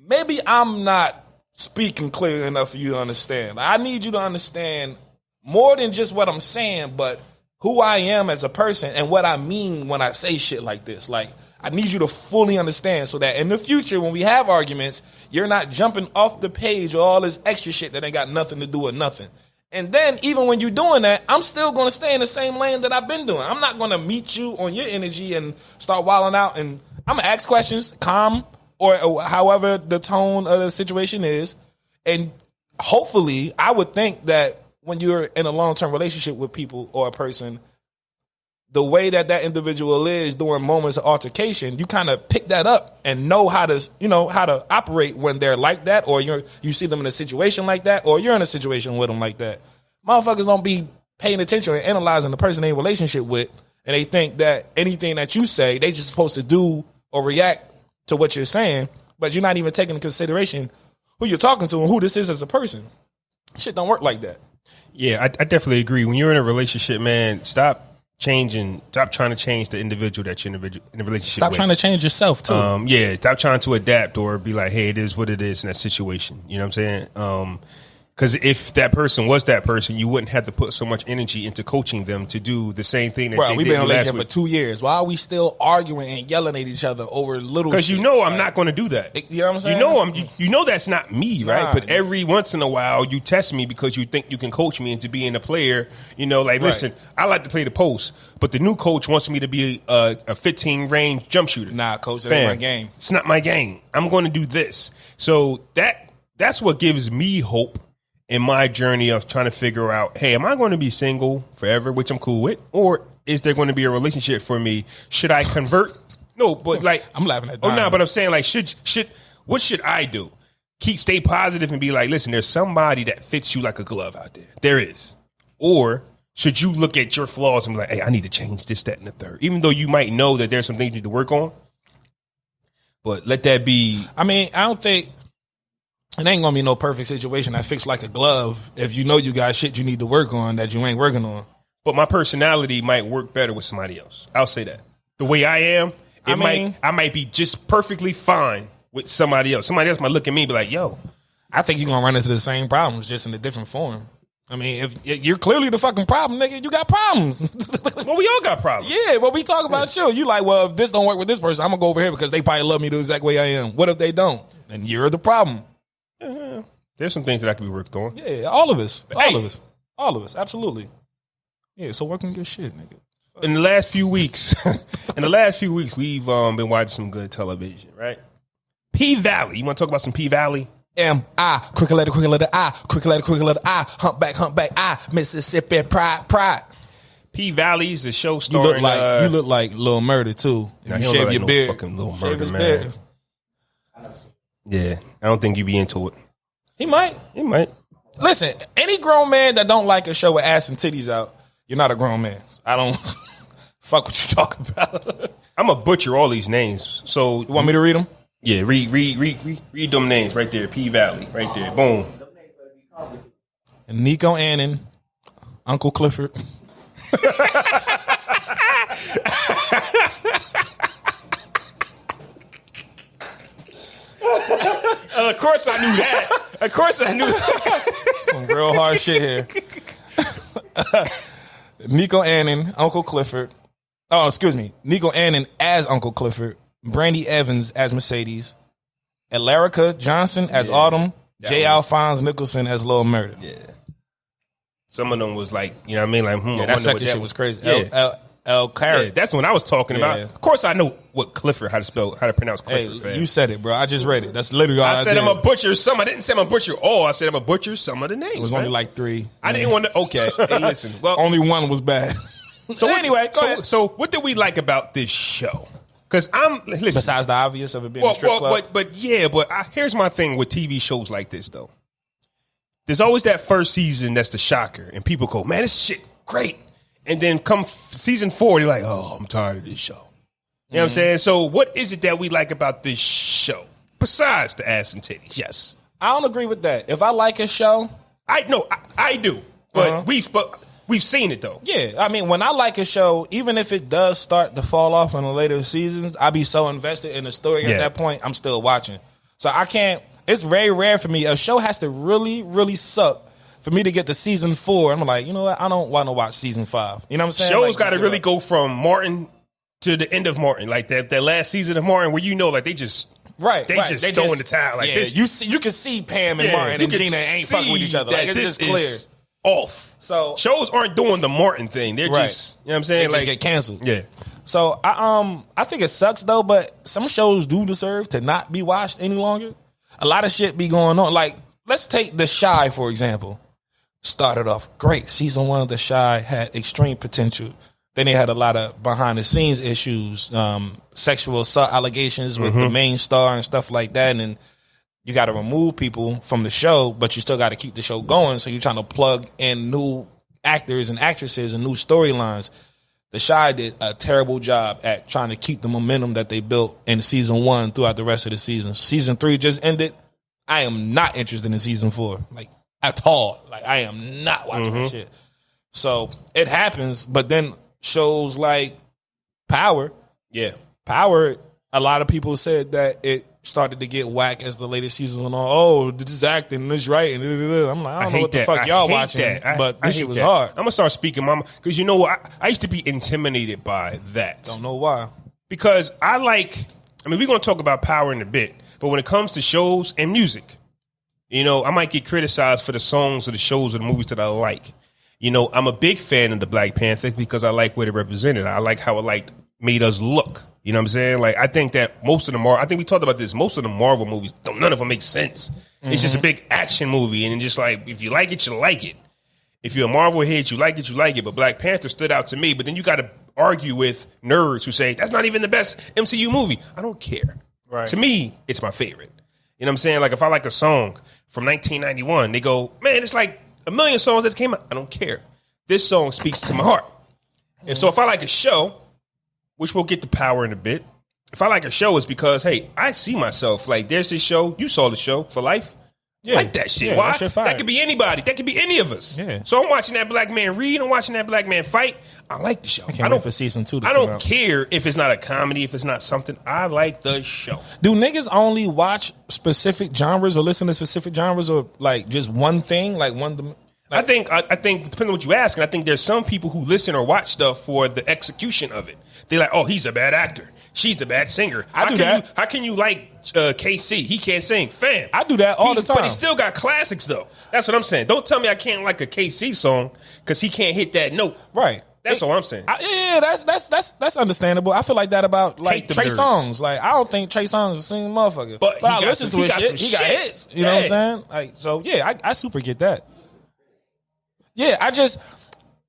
maybe I'm not speaking clearly enough for you to understand. I need you to understand more than just what I'm saying, but who I am as a person and what I mean when I say shit like this. Like, I need you to fully understand so that in the future, when we have arguments, you're not jumping off the page with all this extra shit that ain't got nothing to do with nothing. And then even when you're doing that, I'm still going to stay in the same lane that I've been doing. I'm not going to meet you on your energy and start wilding out. And I'm going to ask questions, calm, or however the tone of the situation is. And hopefully, I would think that when you're in a long-term relationship with people or a person, the way that individual is during moments of altercation, you kind of pick that up and know how to operate when they're like that, or you see them in a situation like that, or you're in a situation with them like that. Motherfuckers don't be paying attention and analyzing the person they're in a relationship with, and they think that anything that you say, they just supposed to do or react to what you're saying, but you're not even taking into consideration who you're talking to and who this is as a person. Shit don't work like that. Yeah, I definitely agree. When you're in a relationship, man, stop trying to change the individual that you're in a relationship Stop with. trying to change yourself too. Stop trying to adapt or be like, hey, it is what it is in that situation. You know what I'm saying? Because if that person was that person, you wouldn't have to put so much energy into coaching them to do the same thing that they we've did been in a relationship last for 2 years. Why are we still arguing and yelling at each other over little shit? Because I'm not going to do that. You know what I'm saying? You know that's not me, right? Nah, but every once in a while, you test me because you think you can coach me into being a player. Listen, I like to play the post, but the new coach wants me to be a 15 range jump shooter. Nah, coach, that ain't my game. It's not my game. I'm going to do this. So that's what gives me hope in my journey of trying to figure out, hey, am I going to be single forever, which I'm cool with, or is there going to be a relationship for me? Should I convert? No, but like I'm laughing at that. Oh no, but I'm saying like what should I do? Stay positive and be like, listen, there's somebody that fits you like a glove out there. There is. Or should you look at your flaws and be like, hey, I need to change this, that, and the third? Even though you might know that there's some things you need to work on. But let that be. I mean, I don't think it ain't gonna be no perfect situation that fits like a glove if you know you got shit you need to work on that you ain't working on. But my personality might work better with somebody else. I'll say that. The way I am, I might be just perfectly fine with somebody else. Somebody else might look at me and be like, yo. I think you're going to run into the same problems, just in a different form. I mean, if you're clearly the fucking problem, nigga, you got problems. Well, we all got problems. Yeah, but we talk about you. You like, well, if this don't work with this person, I'm going to go over here because they probably love me the exact way I am. What if they don't? And you're the problem. Yeah, there's some things that I can be worked on. Yeah, all of us. All of us. Absolutely. Yeah, so work on your shit, nigga. In the last few weeks, we've been watching some good television, right? P-Valley. You want to talk about some P-Valley? M-I, quicker letter I, quicker letter I, humpback, I, Mississippi, pride. P-Valley is a show starring... You look like Lil Murder, too. If you shave your beard. Fucking Lil Murder, man. Yeah, I don't think you'd be into it. He might. Listen, any grown man that don't like a show with ass and titties out, you're not a grown man. I don't... Fuck what you talking about. I'm going to butcher all these names. So you want me to read them? Yeah, read them names right there. P-Valley, right there. Boom. Nico Annan, Uncle Clifford. Of course I knew that. Of course I knew that. Some real hard shit here. Nico Annan, Uncle Clifford. Oh, excuse me. Nico Annan as Uncle Clifford. Brandy Evans as Mercedes. Alarica Johnson as Autumn. J. Alphonse Nicholson as Lil Murder. Yeah. Some of them was like, you know what I mean? Like, yeah, that second shit was crazy. Yeah. El Carrot. Yeah, that's what I was talking about. Yeah. Of course I know what Clifford, how to pronounce Clifford. Hey, you said it, bro. I just read it. That's literally all I said did. I'm a butcher some. I didn't say I'm a butcher all. I said I'm a butcher some of the names. It was only like 3. I didn't want to. Okay. Hey, listen. Well, only one was bad. So anyway, so what did we like about this show? Because listen. Besides the obvious of it being a strip club. But here's my thing with TV shows like this though. There's always that first season that's the shocker, and people go, "Man, this shit great," and then come season 4, they're like, "Oh, I'm tired of this show." You know what I'm saying? So what is it that we like about this show besides the ass and titties? Yes, I don't agree with that. If I like a show, I do, but we've seen it though. Yeah, I mean, when I like a show, even if it does start to fall off in the later seasons, I be so invested in the story at that point, I'm still watching. So I can't. It's very rare for me. A show has to really, really suck for me to get to season 4. I'm like, you know what? I don't want to watch season 5. You know what I'm saying? Shows got to really go from Martin to the end of Martin, like that last season of Martin, where you know, like they just just throw in the towel like this. You can see Pam and Martin and Gina ain't fucking with each other. Like, it's just clear. Off. So shows aren't doing the Martin thing. They're just, you know what I'm saying? They like get canceled. Yeah. So I think it sucks though, but some shows do deserve to not be watched any longer. A lot of shit be going on. Like, let's take The Chi, for example. Started off great. Season 1 of The Chi had extreme potential. Then they had a lot of behind the scenes issues, sexual assault allegations with the main star and stuff like that. And then you got to remove people from the show, but you still got to keep the show going. So you're trying to plug in new actors and actresses and new storylines. The Chi did a terrible job at trying to keep the momentum that they built in season 1 throughout the rest of the season. Season 3 just ended. I am not interested in season 4, like at all. Like I am not watching that shit. So it happens, but then shows like Power, Power. A lot of people said that it started to get whack as the latest season went on. Oh, this is acting, this writing. I'm like, I don't know what the fuck y'all watching, but this shit was hard. I'm gonna start speaking, mama, because you know what? I used to be intimidated by that. Don't know why. Because we're gonna talk about Power in a bit, but when it comes to shows and music, you know, I might get criticized for the songs or the shows or the movies that I like. You know, I'm a big fan of the Black Panther because I like what it represented. I like how it made us look. You know what I'm saying? Like, I think that most of the I think we talked about this. Most of the Marvel movies, none of them make sense. It's just a big action movie, and just like, if you like it, you like it. If you're a Marvel head, you like it, you like it. But Black Panther stood out to me. But then you got to argue with nerds who say that's not even the best MCU movie. I don't care. Right. To me, it's my favorite. You know what I'm saying? Like, if I like a song from 1991, they go, man, it's like a million songs that came out. I don't care. This song speaks to my heart. And so if I like a show, which we'll get to Power in a bit, if I like a show, it's because, hey, I see myself. Like, there's this show. You saw the show for life. Yeah. Like that shit. Yeah, Why? that shit fire. That could be anybody. That could be any of us. Yeah. So I'm watching that black man read. I'm watching that black man fight. I like the show. I can't wait for season 2 to I come don't out. care if it's not a comedy, if it's not something. I like the show. Do niggas only watch specific genres or listen to specific genres, or like just one thing? Like one. I think depending on what you ask, and I think there's some people who listen or watch stuff for the execution of it. They're like, oh, he's a bad actor. She's a bad singer. I do that. How can you like KC? He can't sing. Fam. I do that all the time. But he still got classics, though. That's what I'm saying. Don't tell me I can't like a KC song because he can't hit that note. Right. That's all I'm saying. That's understandable. I feel like that about like Trey nerds. Songz. Like, I don't think Trey Songz is a singing motherfucker. But I listen to his shit. He got hits. You know what I'm saying? Like, so yeah, I super get that. Yeah,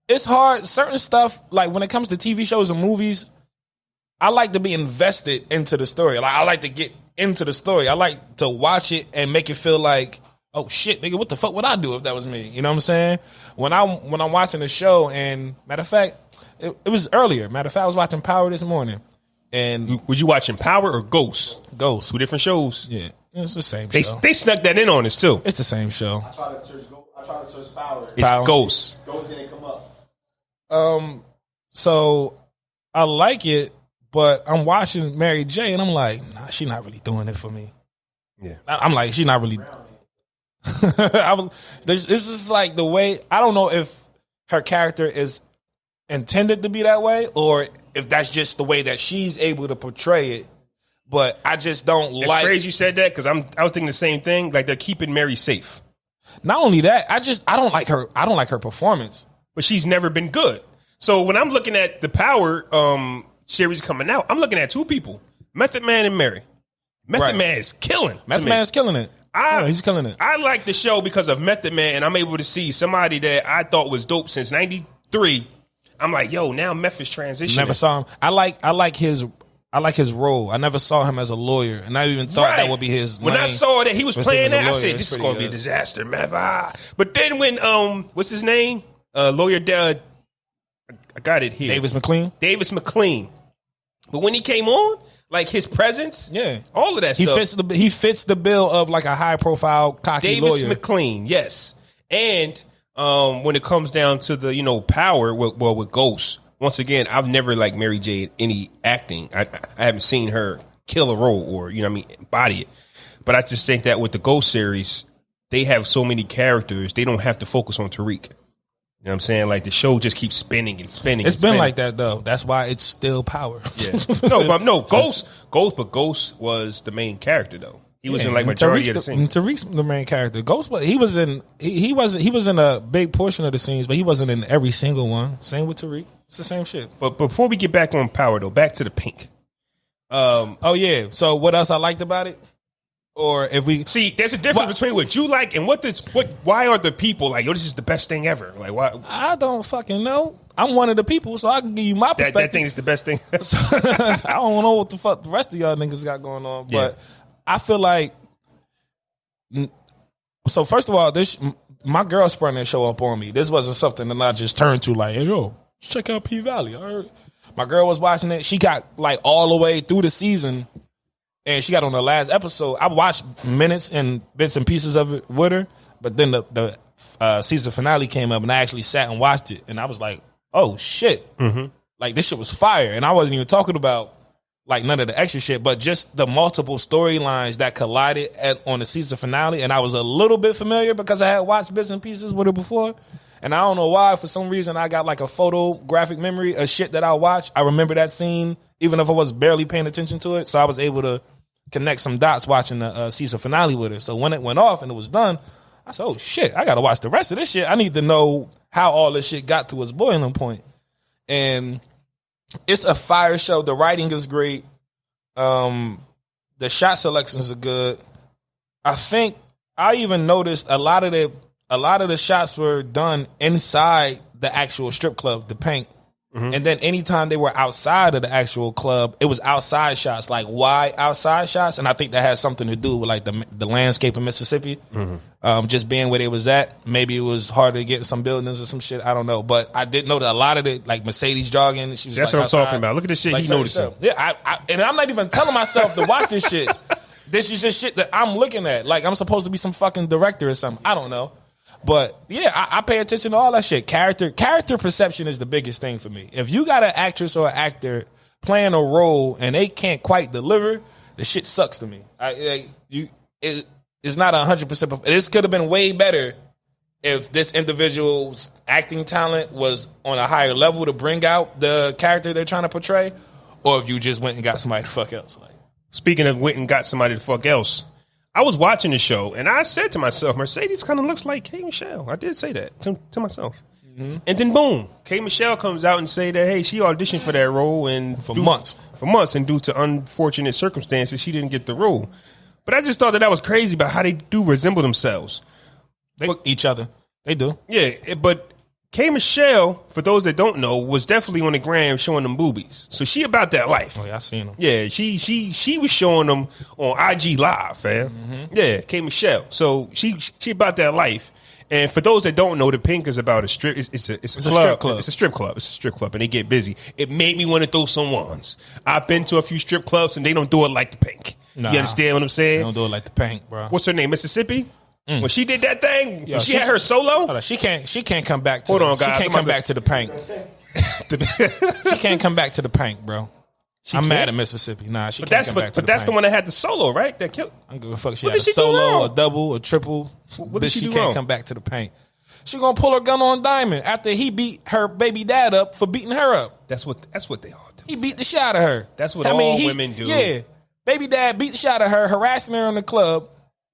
it's hard. Certain stuff, like when it comes to TV shows and movies, I like to be invested into the story. Like, I like to get into the story. I like to watch it and make it feel like, oh shit, nigga, what the fuck would I do if that was me? You know what I'm saying? When I'm watching the show, and matter of fact, it was earlier. Matter of fact, I was watching Power this morning. And was you watching Power or Ghost? Ghost. 2 different shows. Yeah, it's the same show. They snuck that in on us too. It's the same show. I tried to search Power. It's Power. Ghost. Ghost didn't come up. So I like it, but I'm watching Mary J, and I'm like, nah, she's not really doing it for me. Yeah, I'm like, she's not really. This is like the way. I don't know if her character is intended to be that way, or if that's just the way that she's able to portray it. But I just don't it's like. crazy you said that because I was thinking the same thing. Like, they're keeping Mary safe. Not only that, I don't like her. I don't like her performance. But she's never been good. So when I'm looking at the Power series coming out, I'm looking at 2 people: Method Man and Mary. Method Man is killing. Method Man is killing it. He's killing it. I like the show because of Method Man, and I'm able to see somebody that I thought was dope since '93. I'm like, yo, now Memphis transition. Never saw him. I like his role. I never saw him as a lawyer, and I even thought that would be his. When I saw that he was playing that, I said, "This is going to be a good. disaster, man." But then when what's his name? Lawyer Dad. I got it here. Davis McLean. But when he came on, like his presence, yeah, all of that stuff. He fits the bill of like a high profile cocky Davis lawyer. McLean, yes. And when it comes down to the Power, with Ghost, once again, I've never liked Mary J in any acting. I haven't seen her kill a role or embody it. But I just think that with the Ghost series, they have so many characters, they don't have to focus on Tariq. You know what I'm saying? Like, the show just keeps spinning and spinning. It's been like that though. That's why it's still Power. Yeah. Ghost was the main character though. He was in like majority of the scenes. Tariq's the main character. Ghost, he was in a big portion of the scenes, but he wasn't in every single one. Same with Tariq. It's the same shit. But before we get back on Power though, back to the Pynk. Oh yeah. So what else I liked about it? Or if we see, there's a difference between what you like and why are the people like, yo, this is the best thing ever? Like, why? I don't fucking know. I'm one of the people, so I can give you my perspective. That thing is the best thing. I don't know what the fuck the rest of y'all niggas got going on, but I feel like. So first of all, my girl sprung that show up on me. This wasn't something that I just turned to like, hey, yo, check out P Valley. I heard. My girl was watching it. She got like all the way through the season. And she got on the last episode. I watched minutes and bits and pieces of it with her, but then the season finale came up, and I actually sat and watched it, and I was like, "Oh shit!" Mm-hmm. Like, this shit was fire, and I wasn't even talking about like none of the extra shit, but just the multiple storylines that collided on the season finale. And I was a little bit familiar because I had watched bits and pieces with her before, and I don't know why. For some reason, I got like a photographic memory of shit that I watched. I remember that scene, even if I was barely paying attention to it. So I was able to connect some dots watching the season finale with her. So when it went off and it was done, I said, oh shit, I gotta watch the rest of this shit. I need to know how all this shit got to its boiling point. And It's a fire show. The writing is great. The shot selections are good. I think I even noticed a lot of the shots were done inside the actual strip club, the Pynk. And then anytime they were outside of the actual club, it was outside shots. Like, why outside shots? And I think that has something to do with like the landscape of Mississippi. Just being where they was at. Maybe it was harder to get in some buildings or some shit. I don't know. But I did know that a lot of it, like Mercedes jogging. She was That's like what I'm outside. talking about. Look at this shit Like, he noticing. Yeah, and I'm not even telling myself to watch this shit. This is just shit that I'm looking at. Like, I'm supposed to be some fucking director or something. I don't know. But yeah, I pay attention to all that shit. Character perception is the biggest thing for me. If you got an actress or an actor playing a role and they can't quite deliver, the shit sucks to me. It's not 100%. This could have been way better if this individual's acting talent was on a higher level to bring out the character they're trying to portray, or if you just went and got somebody to fuck else. Like, Speaking of went and got somebody to fuck else, I was watching the show and I said to myself, Mercedes kind of looks like K. Michelle. I did say that to myself. And then boom, K. Michelle comes out and say that, hey, she auditioned for that role and For months, and due to unfortunate circumstances, she didn't get the role. But I just thought that was crazy about how they do resemble themselves. each other. They do. Yeah, but K. Michelle, for those that don't know, was definitely on the gram showing them boobies. So she about that life. Oh yeah, I seen them. Yeah, she was showing them on IG Live, fam. Yeah, K. Michelle. So she about that life. And for those that don't know, the Pynk is about a strip. It's a strip club. It's a strip club. It's a strip club, and they get busy. It made me want to throw some ones. I've been to a few strip clubs, and they don't do it like the Pynk. Nah, you understand what I'm saying? They don't do it like the Pynk, bro. What's her name? Mississippi. When she did that thing, Yo, when she had her solo. Hold on, she can't come back. Hold on, guys. She can't come back to the Pynk. She can't come back to the Pynk, bro. I'm mad at Mississippi. Nah, she can't come back to the Pynk. But that's the one that had the solo, right? That killed. I don't give a fuck. She What had did a she do solo, wrong? a double, a triple. What did she do can't wrong? come back to the Pynk. She gonna pull her gun on Diamond after he beat her baby dad up for beating her up. That's what they all do. He beat the shit out of her. That's what all women do. Yeah, baby dad beat the shit out of her, harassing her in the club.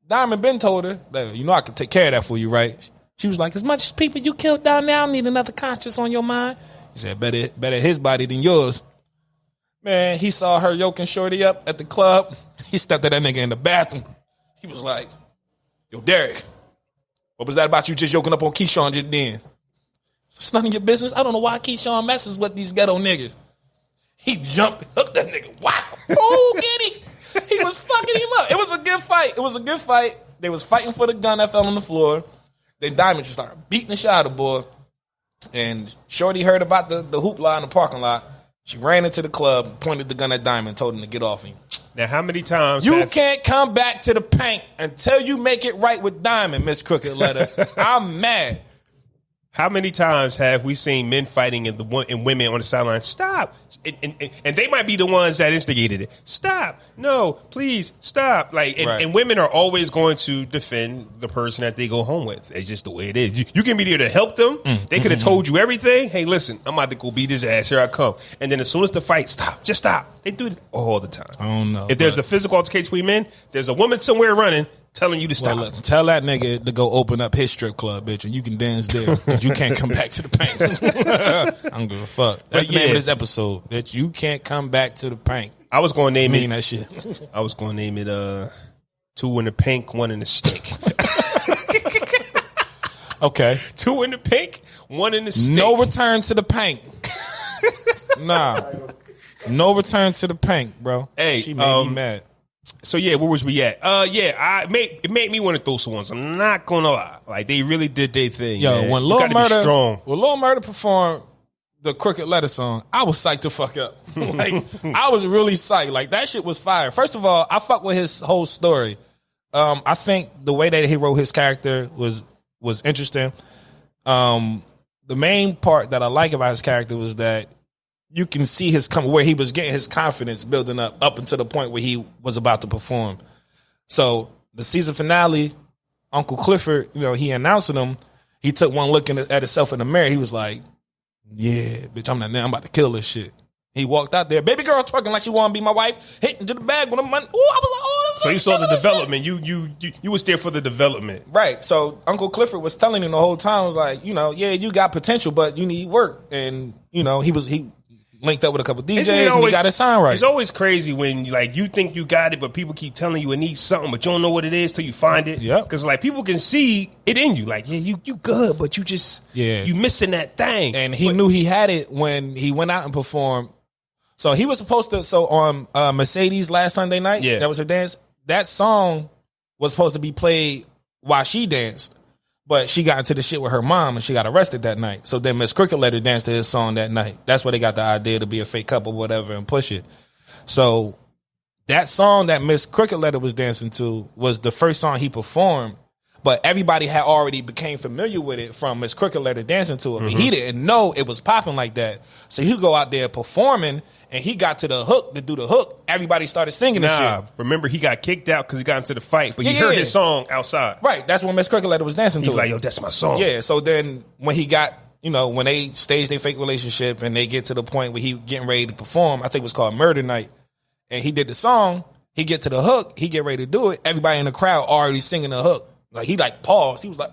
Diamond Ben told her, you know I can take care of that for you, right? She was like, as much as people you killed down there, I don't need another conscience on your mind. He said, better his body than yours. Man, he saw her yoking Shorty up at the club. He stepped at that nigga in the bathroom. He was like, yo, Derek, what was that about you just yoking up on Keyshawn just then? It's none of your business. I don't know why Keyshawn messes with these ghetto niggas. He jumped and hooked that nigga. Wow. Oh, get him. He was fucking him up. It was a good fight. They was fighting for the gun that fell on the floor. Then Diamond just started beating the shit out of the boy. And Shorty heard about the hoopla in the parking lot. She ran into the club, pointed the gun at Diamond, told him to get off him. Now, how many times You can't come back to the Pynk until you make it right with Diamond, Miss Crooked Letter. I'm mad. How many times have we seen men fighting and women on the sideline? Stop. And they might be the ones that instigated it. Stop. No, please stop. And women are always going to defend the person that they go home with. It's just the way it is. You can be there to help them. They could have told you everything. Hey, listen, I'm about to go beat his ass. Here I come. And then as soon as the fight, stop. Just stop. They do it all the time. I don't know. If there's a physical altercation between men, there's a woman somewhere running telling you to stop. Well, look, tell that nigga to go open up his strip club, bitch, and you can dance there. Because you can't come back to the Pynk. I don't give a fuck. That's the name of this episode, bitch. You can't come back to the Pynk. I was going to name it that shit. I was going to name it 2 in the Pynk, 1 in the stink. Okay. 2 in the Pynk, 1 in the stink. No return to the Pynk. Nah. No return to the Pynk, bro. Hey, she made me mad. So yeah, where was we at? It made me want to throw some ones. I'm not gonna lie, like they really did their thing. Yo, man. when Lil Murda performed the Crooked Letter song, I was psyched to fuck up. Like I was really psyched. Like that shit was fire. First of all, I fuck with his whole story. I think the way that he wrote his character was interesting. The main part that I like about his character was that you can see where he was getting his confidence building up until the point where he was about to perform. So the season finale, Uncle Clifford, he announced to him. He took one look at himself in the mirror. He was like, "Yeah, bitch, I'm about to kill this shit." He walked out there, baby girl twerking like she want to be my wife, hitting to the bag with the money. Ooh, I was like, "Oh." So you saw the development. You was there for the development, right? So Uncle Clifford was telling him the whole time, was like, you got potential, but you need work, and he linked up with a couple DJs, Isn't it and he always- got his sound right. It's always crazy when you think you got it, but people keep telling you it needs something, but you don't know what it is till you find it. Yep. Because like people can see it in you. Like, yeah, you good, but you just you missing that thing. And he knew he had it when he went out and performed. So he was supposed to. So on Mercedes last Sunday night, that was her dance. That song was supposed to be played while she danced, but she got into the shit with her mom and she got arrested that night. So then Miss Crooked Letter danced to his song that night. That's where they got the idea to be a fake couple, whatever, and push it. So that song that Miss Crooked Letter was dancing to was the first song he performed, but everybody had already became familiar with it from Miss Crooked Letter dancing to it. But he didn't know it was popping like that. So he go out there performing, and he got to the hook to do the hook. Everybody started singing the shit. Remember, he got kicked out because he got into the fight, but you heard his song outside. Right, that's when Miss Crooked Letter was dancing to He's it. like, yo, that's my song. Yeah, so then when he got, when they staged their fake relationship and they get to the point where he getting ready to perform, I think it was called Murder Night, and he did the song, he get to the hook, he get ready to do it, everybody in the crowd already singing the hook. Like, he like paused, he was like,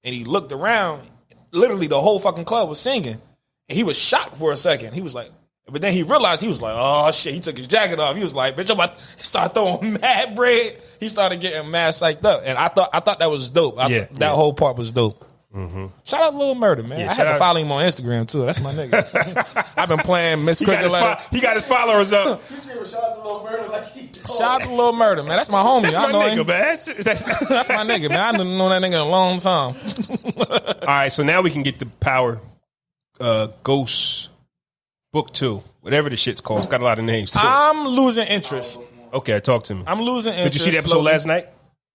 and he looked around, literally the whole fucking club was singing, and he was shocked for a second. He was like, but then he realized, he was like, oh shit, he took his jacket off. He was like, bitch, I'm about to start throwing mad bread. He started getting mad psyched up. And I thought that was dope. That whole part was dope. Mm-hmm. Shout out to Lil Murder, man. I had to follow him on Instagram too. That's my nigga. I've been playing Miss Crooked Letter. He got his followers up. Shout out to Lil Murder like Shout out to Lil Murder, man. That's my homie. That's I my know nigga, him. man. That's my nigga, man. I didn't know that nigga in a long time. All right, so now we can get the Power Ghost Book 2. Whatever the shit's called. It's got a lot of names too. I'm losing interest. Okay, talk to me. I'm losing interest. Did you see the episode last night?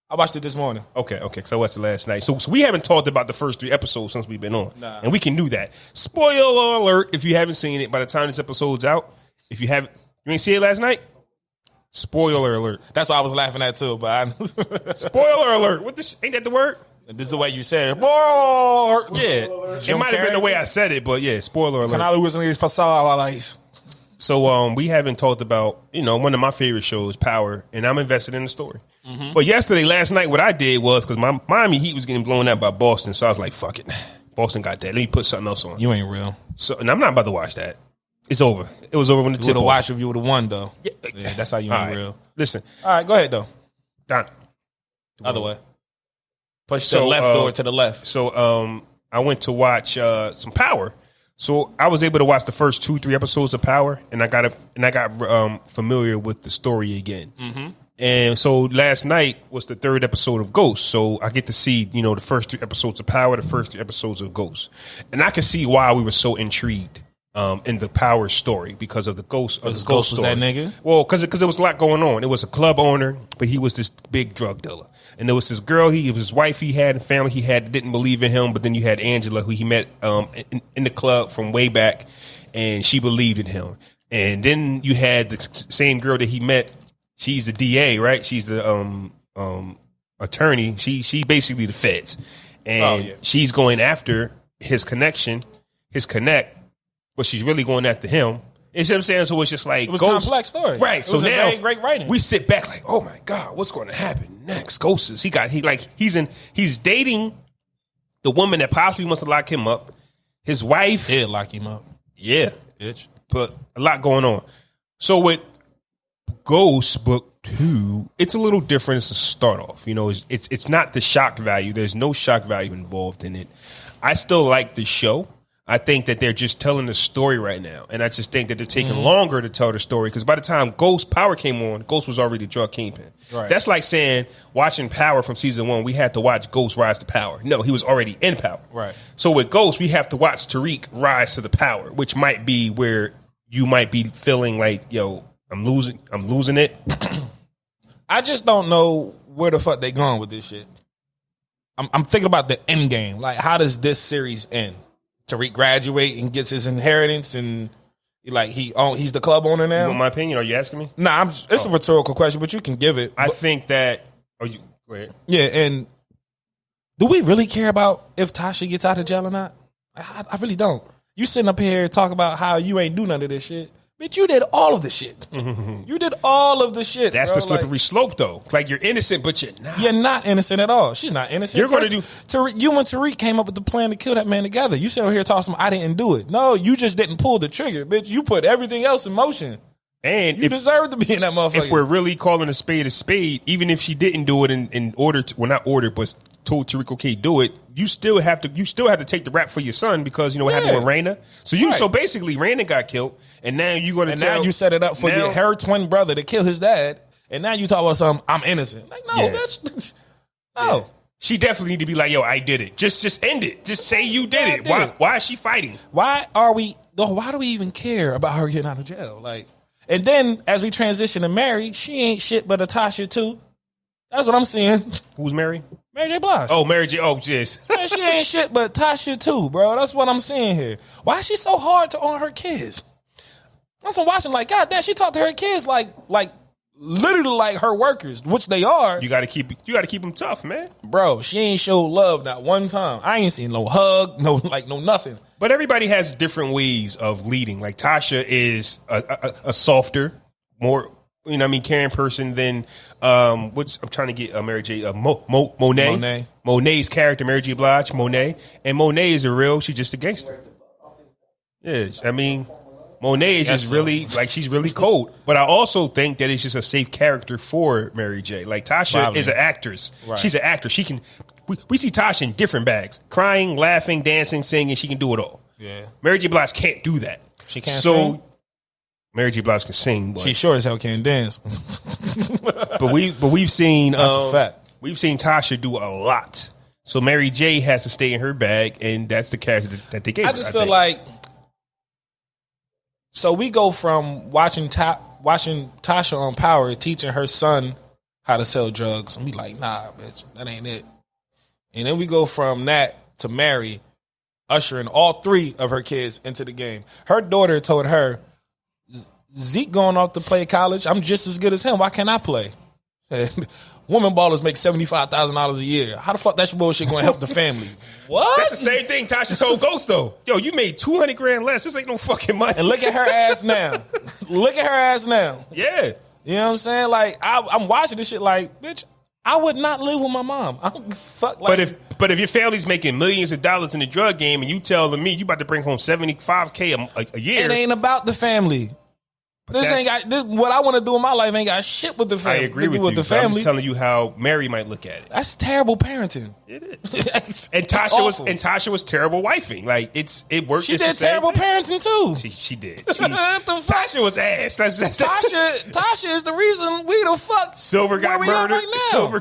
I watched it this morning. Okay, because I watched it last night. So we haven't talked about the first 3 episodes since we've been on. Nah. And we can do that. Spoiler alert if you haven't seen it by the time this episode's out. If you haven't, you ain't see it last night? Spoiler alert. That's what I was laughing at too, but Spoiler alert. What the ain't that the word? This is the way you said it. Spoiler. Yeah. It might have been the way I said it, but yeah, spoiler alert. So we haven't talked about, one of my favorite shows, Power, and I'm invested in the story. Mm-hmm. But last night, what I did was, because my Miami Heat was getting blown out by Boston, so I was like, fuck it. Boston got that. Let me put something else on. You ain't real. So, and I'm not about to watch that. It's over. It was over when the tip off. Watch if you would have won, though. Yeah, that's how you ain't real. Listen. All right, go ahead, though. Don. Other way. Push the left door to the left. So I went to watch some Power. So I was able to watch the first 2-3 episodes of Power, and I got familiar with the story again. Mm-hmm. And so last night was the 3rd episode of Ghost. So I get to see, the first 3 episodes of Power, the first 3 episodes of Ghost, and I can see why we were so intrigued in the Power story because of the Ghost. Of the Ghost story. Was that nigga? Well, because there was a lot going on. It was a club owner, but he was this big drug dealer. And there was this girl, his wife he had, and family he had, didn't believe in him. But then you had Angela, who he met in the club from way back, and she believed in him. And then you had the same girl that he met. She's the DA, right? She's the attorney. She basically the feds, and she's going after his connect, but she's really going after him. You see what I'm saying? So it's just like it was a complex story, right? It so was now very great writing. We sit back like, oh my god, what's going to happen next? Ghost is he's dating the woman that possibly wants to lock him up. His wife did lock him up. Yeah, bitch. But a lot going on. So with Ghost Book 2, it's a little different. It's a start off. It's not the shock value. There's no shock value involved in it. I still like the show. I think that they're just telling the story right now. And I just think that they're taking longer to tell the story. Because by the time Ghost Power came on, Ghost was already drug kingpin. Right. That's like saying, watching Power from season 1, we had to watch Ghost rise to power. No, he was already in power. Right. So with Ghost, we have to watch Tariq rise to the power, which might be where you might be feeling like, yo, I'm losing it. I just don't know where the fuck they going with this shit. I'm thinking about the end game. Like, how does this series end? Tariq graduate and gets his inheritance, and he's the club owner now. You want my opinion? Are you asking me? Nah, it's a rhetorical question, but you can give it. I think that. Oh, you go ahead. Yeah, and do we really care about if Tasha gets out of jail or not? I really don't. You sitting up here talking about how you ain't do none of this shit, Bitch, you did all of the shit. You did all of the shit. That's bro. the slippery slope, though. Like, you're innocent, but you're not. You're not innocent at all. She's not innocent. You're going to do... You and Tariq came up with the plan to kill that man together. You sit over here talking, I didn't do it. No, you just didn't pull the trigger, bitch. You put everything else in motion. And you deserve to be in that motherfucker. If we're really calling a spade, even if she didn't do it in order to, well, not order, but told Tariq, okay, do it, you still have to take the rap for your son because you know what happened with Raina. So basically Raina got killed, and now you're going to now you set it up for her twin brother to kill his dad, and now you talk about something, I'm innocent. Like, no, bitch. No. Yeah. She definitely need to be like, yo, I did it. Just end it. Just say you did it. Why is she fighting? Why do we even care about her getting out of jail? Like, and then as we transition to Mary, she ain't shit but a Tasha too. That's what I'm seeing. Who's Mary? Mary J. Blige. Oh, Mary J. Oh, jeez. Man, she ain't shit but Tasha too, bro. That's what I'm seeing here. Why is she so hard on her kids? I'm watching like, God damn, she talked to her kids like literally like her workers, which they are. You got to keep them tough, man. Bro, she ain't showed love not one time. I ain't seen no hug, no nothing. But everybody has different ways of leading. Like Tasha is a softer, more, you know what I mean, caring person than I'm trying to get Mary J. Monet. Monet's character, Mary J. Blige, Monet. And Monet is she's just a gangster. Yes, I mean, Monet is just really, like, she's really cold. But I also think that it's just a safe character for Mary J. Like, Tasha is an actress. Right. She's an actor. She can, we see Tasha in different bags. Crying, laughing, dancing, singing. She can do it all. Yeah. Mary J. Blige can't do that. She can't sing? Mary J. Blige can sing. But, she sure as hell can't dance. but we've seen, that's a fact. We've seen Tasha do a lot. So Mary J. has to stay in her bag, and that's the character that they gave her. I just feel like, so we go from watching Tasha on Power teaching her son how to sell drugs, and we like, nah, bitch, that ain't it. And then we go from that to Mary ushering all three of her kids into the game. Her daughter told her, Zeke going off to play college, I'm just as good as him. Why can't I play? Women ballers make $75,000 a year. How the fuck that bullshit going to help the family? What? That's the same thing Tasha told Ghost though. Yo, you made $200,000 less. This ain't no fucking money. And look at her ass now. Look at her ass now. Yeah. You know what I'm saying? Like, I'm watching this shit like, bitch, I would not live with my mom. I don't fuck like. But if your family's making millions of dollars in the drug game and you telling me you about to bring home $75K a year, it ain't about the family. What I want to do in my life ain't got shit with the family. I agree with you. The family. I'm just telling you how Mary might look at it. That's terrible parenting. It is. And Tasha was terrible wifing. Like it worked. She did terrible parenting too. She did. Tasha was ass. Tasha is the reason we the fuck Silver got murdered. Right now. Silver.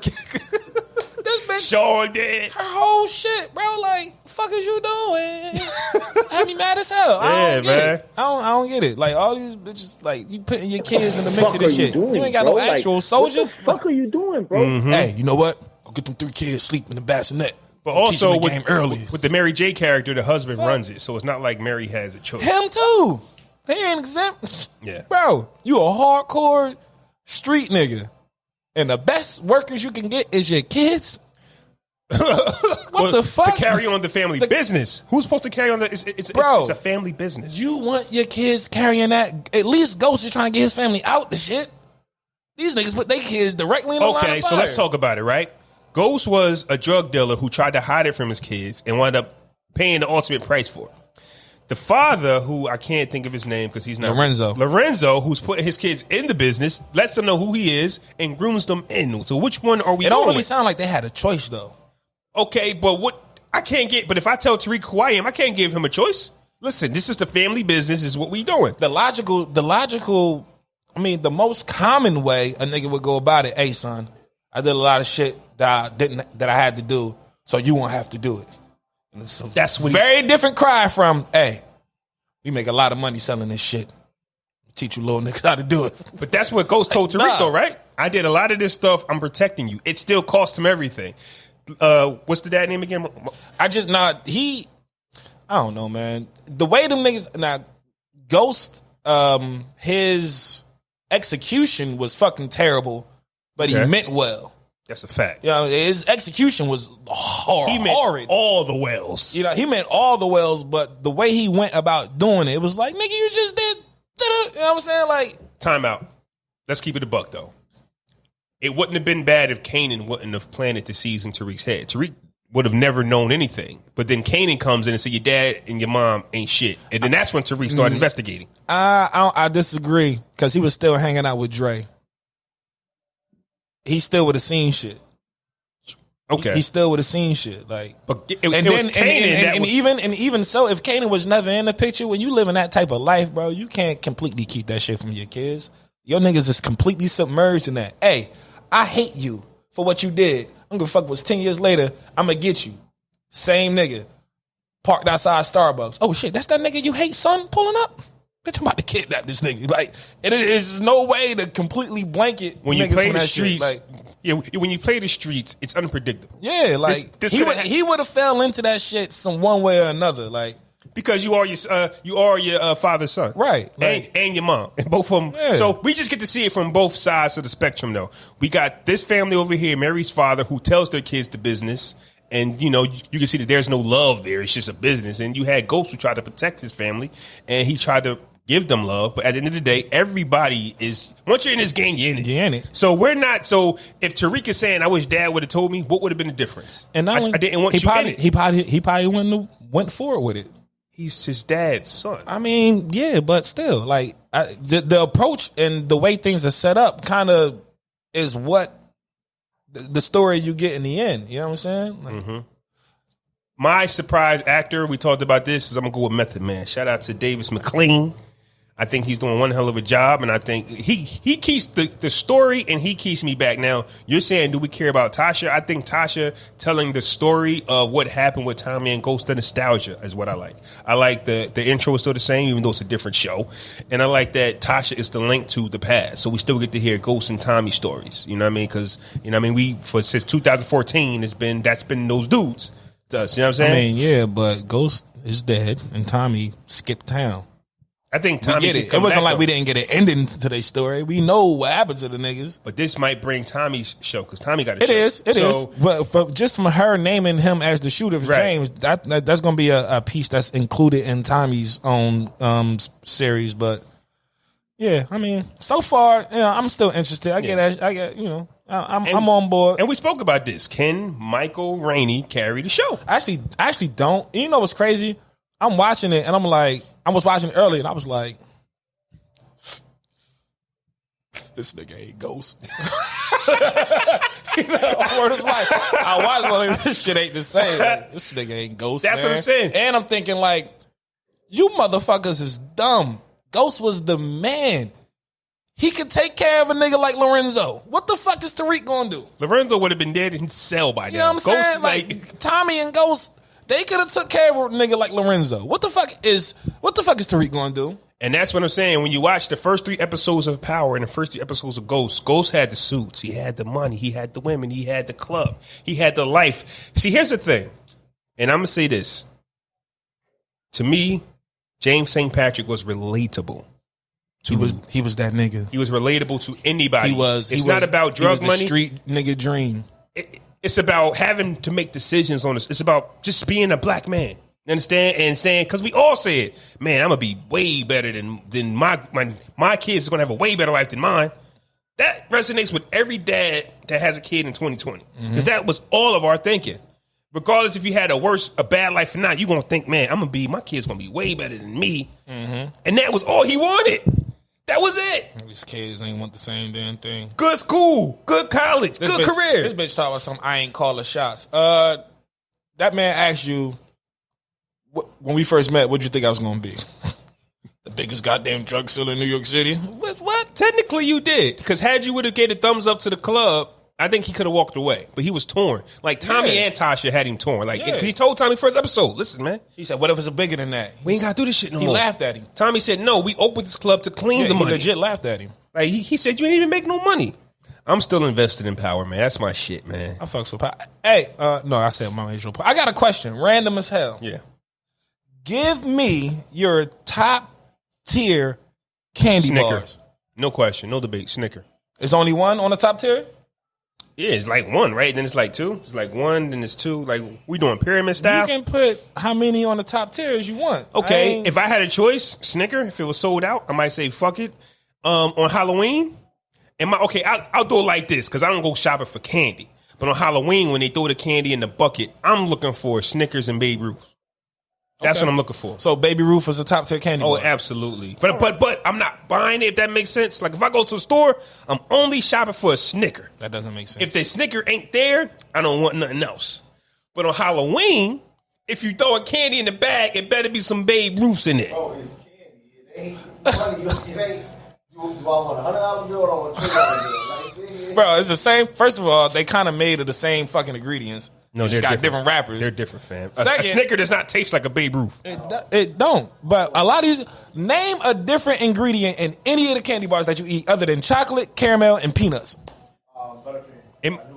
This bitch. Sean dead. Her whole shit, bro. Like, fuck is you doing? Have me mad as hell. I don't get it. I don't get it. Like, all these bitches, like, you putting your kids in the mix of this shit. You ain't got no actual soldiers. What the fuck are you doing, bro? Mm-hmm. Hey, you know what? I'll get them 3 kids sleep in the bassinet. But also with the Mary J character, the husband runs it, so it's not like Mary has a choice. Him too. He ain't exempt. Yeah, bro, you a hardcore street nigga. And the best workers you can get is your kids. What the fuck? To carry on the family business. Who's supposed to carry on the? It's a family business. You want your kids carrying that? At least Ghost is trying to get his family out the shit. These niggas put their kids directly in the line of fire. Okay, so let's talk about it, right? Ghost was a drug dealer who tried to hide it from his kids and wound up paying the ultimate price for it. The father, who I can't think of his name because he's not Lorenzo, who's putting his kids in the business, lets them know who he is and grooms them in. So which one are we? It don't really sound like they had a choice though. Okay, but but if I tell Tariq who I am, I can't give him a choice. Listen, this is the family business. This is what we doing. The logical. I mean, the most common way a nigga would go about it. Hey, son, I did a lot of shit that I had to do, so you won't have to do it. That's what very different cry from, hey, we make a lot of money selling this shit. Teach you little niggas how to do it. But that's what Ghost told Tariq, though, right? I did a lot of this stuff. I'm protecting you. It still cost him everything. What's the dad name again? I don't know, man. The way them niggas now, Ghost, his execution was fucking terrible, but he meant well. That's a fact. You know, his execution was horrid. He meant all the wells. You know, he meant all the wells, but the way he went about doing it, it was like, nigga, you just did You know what I'm saying? Like, time out. Let's keep it a buck, though. It wouldn't have been bad if Kanan wouldn't have planted the seeds in Tariq's head. Tariq would have never known anything. But then Kanan comes in and says, your dad and your mom ain't shit. And then that's when Tariq started investigating. I disagree, because he was still hanging out with Dre. He still would have seen shit. Okay. He still would have seen shit. Like, but even so, if Kanan was never in the picture, when you live in that type of life, bro, you can't completely keep that shit from your kids. Your niggas is completely submerged in that. Hey, I hate you for what you did. I'm gonna fuck what's 10 years later, I'm gonna get you. Same nigga. Parked outside Starbucks. Oh shit, that's that nigga you hate, son, pulling up? Bitch, I'm about to kidnap this nigga. Like, it is no way to completely blanket when you niggas play from the that streets. shit. Like, When you play the streets, it's unpredictable. yeah, like he would have fell into that shit some one way or another. Like, because you are your father's son, right? Like, and your mom, and both of them. Yeah. So we just get to see it from both sides of the spectrum, though. We got this family over here, Mary's father, who tells their kids the business, and you can see that there's no love there. It's just a business. And you had Ghost, who tried to protect his family, and he tried to give them love. But at the end of the day, everybody is, once you're in this game, you're in it. You're in it. So we're not. So if Tariq is saying, "I wish Dad would have told me," what would have been the difference? And not only, I didn't want you in it. He probably went forward with it. He's his dad's son. I mean, yeah, but still, like, the approach and the way things are set up kind of is what the story you get in the end. You know what I'm saying? Like, My surprise actor, we talked about this, is I'm going to go with Method Man. Shout out to Davis McLean. I think he's doing one hell of a job, and I think he keeps the story, and he keeps me back. Now, you're saying, do we care about Tasha? I think Tasha telling the story of what happened with Tommy and Ghost, the nostalgia is what I like. I like the intro is still the same, even though it's a different show. And I like that Tasha is the link to the past. So we still get to hear Ghost and Tommy stories. You know what I mean? Because, since 2014, that's been those dudes. You know what I'm saying? I mean, yeah, but Ghost is dead, and Tommy skipped town. I think Tommy get it. It wasn't like we didn't get an ending to their story. We know what happened to the niggas. But this might bring Tommy's show, because Tommy got a show. It is. But just from her naming him as the shooter of James, that's going to be a piece that's included in Tommy's own series. But yeah, I mean, so far, I'm still interested. I'm on board. And we spoke about this. Can Michael Rainey carry the show? I actually don't. You know what's crazy? I'm watching it, and I'm like, I was watching it early, and I was like, this nigga ain't Ghost. Word is life. I watched like, this shit ain't the same. Like, this nigga ain't Ghost. That's man. what I'm saying. And I'm thinking like, you motherfuckers is dumb. Ghost was the man. He could take care of a nigga like Lorenzo. What the fuck is Tariq gonna do? Lorenzo would have been dead in cell by now. You know what I'm saying? Like Tommy and Ghost, they could have took care of a nigga like Lorenzo. What the fuck is Tariq gonna do? And that's what I'm saying. When you watch the first 3 episodes of Power and the first 3 episodes of Ghost had the suits, he had the money, he had the women, he had the club, he had the life. See, here's the thing, and I'm gonna say this. To me, James St. Patrick was relatable. He was that nigga. He was relatable to anybody. It's not about drug money. Street nigga dream. It's about having to make decisions on this. It's about just being a black man. You understand? And saying, because we all said, man, I'm gonna be way better than my kids are gonna have a way better life than mine. That resonates with every dad that has a kid in 2020. Because that was all of our thinking. Regardless if you had a bad life or not, you're gonna think, man, my kid's gonna be way better than me. And that was all he wanted. That was it. These kids ain't want the same damn thing. Good school, good college, good career. This bitch talking about something. I ain't calling shots. That man asked you, when we first met, what'd you think I was gonna be? The biggest goddamn drug seller in New York City? What? Technically you did. Because had you would have gave a thumbs up to the club, I think he could have walked away. But he was torn. Like Tommy and Tasha had him torn. Like he told Tommy first episode, listen, man. He said, what if it's bigger than that? We ain't got to do this shit no more. He laughed at him. Tommy said, no, we opened this club to clean the money. He legit laughed at him. Like he said, you ain't even make no money. I'm still invested in Power, man. That's my shit, man. I fucks with Power. Hey, no, I said my usual. I got a question. Random as hell. Yeah. Give me your top tier candy Snicker. bars. No question. No debate. Snicker. There's only one on the top tier? Yeah, it's like one, right? Then it's like two. It's like one, then it's two. Like, we doing pyramid style? You can put how many on the top tier as you want. Okay, if I had a choice, Snicker, if it was sold out, I might say fuck it. On Halloween, I'll do it like this because I don't go shopping for candy. But on Halloween, when they throw the candy in the bucket, I'm looking for Snickers and Babe Ruth. That's what I'm looking for. So Baby Ruth is a top tier candy bar. Oh, absolutely. But I'm not buying it, if that makes sense. Like, if I go to the store, I'm only shopping for a Snicker. That doesn't make sense. If the Snicker ain't there, I don't want nothing else. But on Halloween, if you throw a candy in the bag, it better be some Babe Ruths in it. Oh, it's candy. It ain't money. It ain't. Do I want $100 bill or I want $200 bill? Like, bro, it's the same. First of all, they kind of made of the same fucking ingredients. No, they got different wrappers. They're different, fam. Second, a Snicker does not taste like a Babe Ruth. It don't. But a lot of these, name a different ingredient in any of the candy bars that you eat other than chocolate, caramel, and peanuts.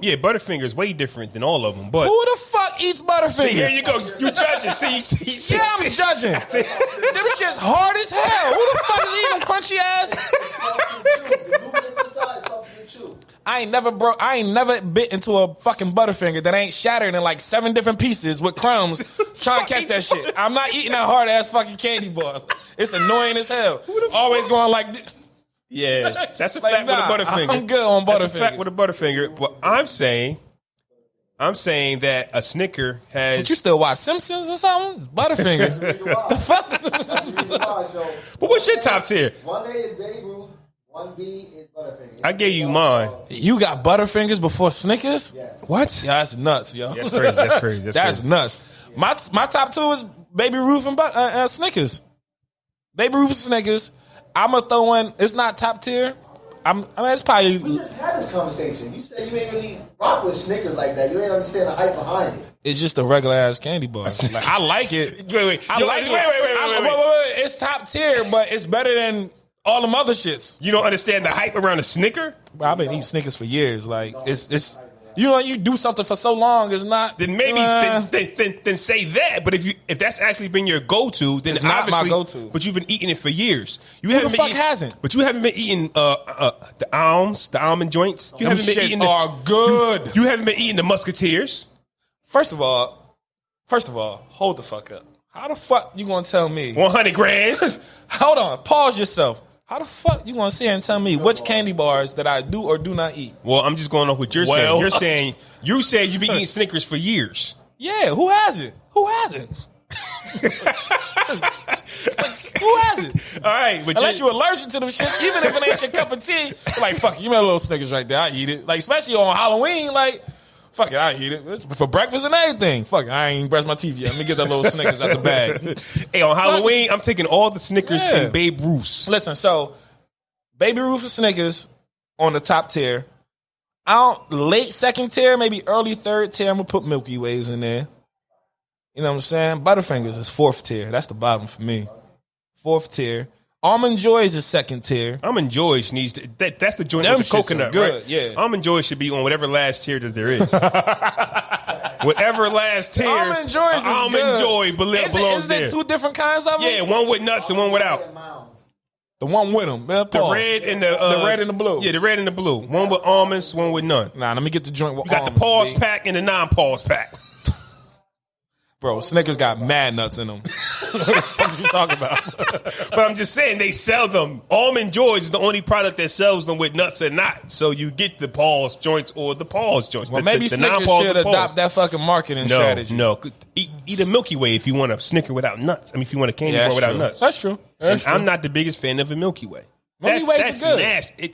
Yeah, Butterfinger is way different than all of them. But who the fuck eats Butterfingers? See, here you go. You judging. See, I'm judging. Them shit's hard as hell. Who the fuck is eating crunchy ass? I ain't never bit into a fucking Butterfinger that ain't shattered in like 7 different pieces with crumbs trying to catch that shit. I'm not eating that hard ass fucking candy bar. It's annoying as hell. Always going like yeah, that's a like, fact with a Butterfinger. I'm good on Butterfinger. That's a fact with a Butterfinger. But I'm saying that a Snicker has. But you still watch Simpsons or something? Butterfinger. The fuck? But what's your top tier? 1A is Babe Ruth. 1B is Butterfinger. I gave you mine. You got Butterfingers before Snickers? Yes. What? Yeah, that's nuts, yo. That's crazy. That's crazy. That's crazy. nuts. My top 2 is Baby Ruth and Snickers. Baby Ruth and Snickers. I'm gonna throw in. It's not top tier. I mean, it's probably. We just had this conversation. You said you ain't really rock with Snickers like that. You ain't understand the hype behind it. It's just a regular ass candy bar. Like, I like it. Wait. It's top tier, but it's better than all them other shits. You don't understand the hype around a Snicker? Bro, I've been eating Snickers for years. Like it's. You know, you do something for so long, it's not. Then maybe then say that. But if that's actually been your go-to, then it's not my go-to. But you've been eating it for years. Who the fuck hasn't? But you haven't been eating the almond joints. You haven't been eating are good. You haven't been eating the Musketeers. First of all, hold the fuck up. How the fuck you gonna tell me 100 grams? Hold on, pause yourself. How the fuck you gonna sit here and tell me which candy bars that I do or do not eat? Well, I'm just going off what you're saying. You said you've been eating Snickers for years. Yeah, who hasn't? Who hasn't? Who hasn't? All right, but unless you're allergic to them shit, even if it ain't your cup of tea, like fuck it, you made a little Snickers right there. I eat it. Like especially on Halloween, like. Fuck it, I eat it. It's for breakfast and everything. Fuck it, I ain't brushed my teeth yet. Let me get that little Snickers out the bag. Hey, on Halloween, I'm taking all the Snickers and Babe Ruths. Listen, so Baby Ruth and Snickers on the top tier. Late second tier, maybe early third tier. I'm gonna put Milky Ways in there. You know what I'm saying? Butterfingers is 4th tier. That's the bottom for me. 4th tiir. Almond Joys is 2nd tier. Almond Joys needs to, that's the joint Them with the coconut, good, right? Yeah. Almond Joys should be on whatever last tier that there is. Whatever last tier. Almond Joys is Almond good. Joy belongs Is there. there 2 different kinds of them? Yeah, one with nuts and one without. The one with them. Man, The red and the red and the blue. Yeah, the red and the blue. One with almonds, one with none. Nah, let me get the joint with You got almonds, the pause B. pack and the non-pause pack. Bro, Snickers got mad nuts in them. What the fuck is you talking about? But I'm just saying they sell them. Almond Joys is the only product that sells them with nuts or not. So you get the pause joints or the pause joints. Well, maybe Snickers should adopt that fucking marketing strategy. No, eat a Milky Way if you want a Snicker without nuts. I mean, if you want a candy bar without nuts. That's true. I'm not the biggest fan of a Milky Way. Milky Ways are good. Nasty.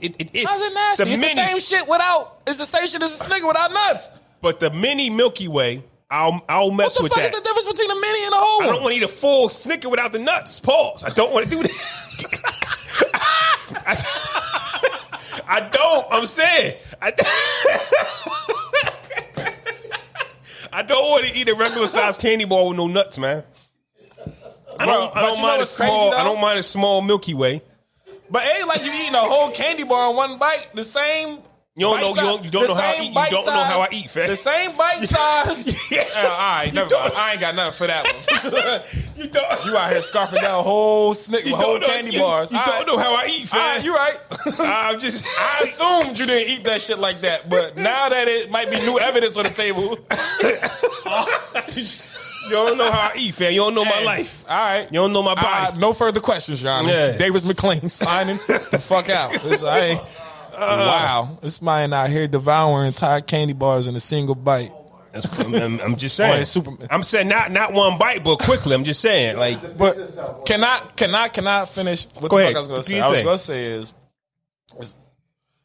How's it nasty? It's the same shit without. It's the same shit as a Snicker without nuts. But the mini Milky Way, I'll mess with that. What the fuck is the difference between a mini and a whole one? I don't want to eat a full Snicker without the nuts. Pause. I don't want to do that. I don't. I'm saying. I don't want to eat a regular sized candy bar with no nuts, man. I don't mind a small. I don't mind a small Milky Way. But it ain't like you eating a whole candy bar in one bite. The same You don't know. You don't know how I eat. You don't know how I eat, fam. The same bite size. Yeah. All right, never mind. I ain't got nothing for that one. You don't. You out here scarfing down whole candy bars. You don't know how I eat, fam. You right. I assumed you didn't eat that shit like that, but now that it might be new evidence on the table. You don't know how I eat, fam. You don't know my life. All right. You don't know my body. No further questions, Your Honor. Yeah. Davis McClain signing the fuck out. Wow. This man out here devouring entire candy bars in a single bite. I'm just saying. I'm saying not one bite, but quickly. I'm just saying. Like, but can I finish? What Go the ahead. fuck I was going to say? I was going to say is,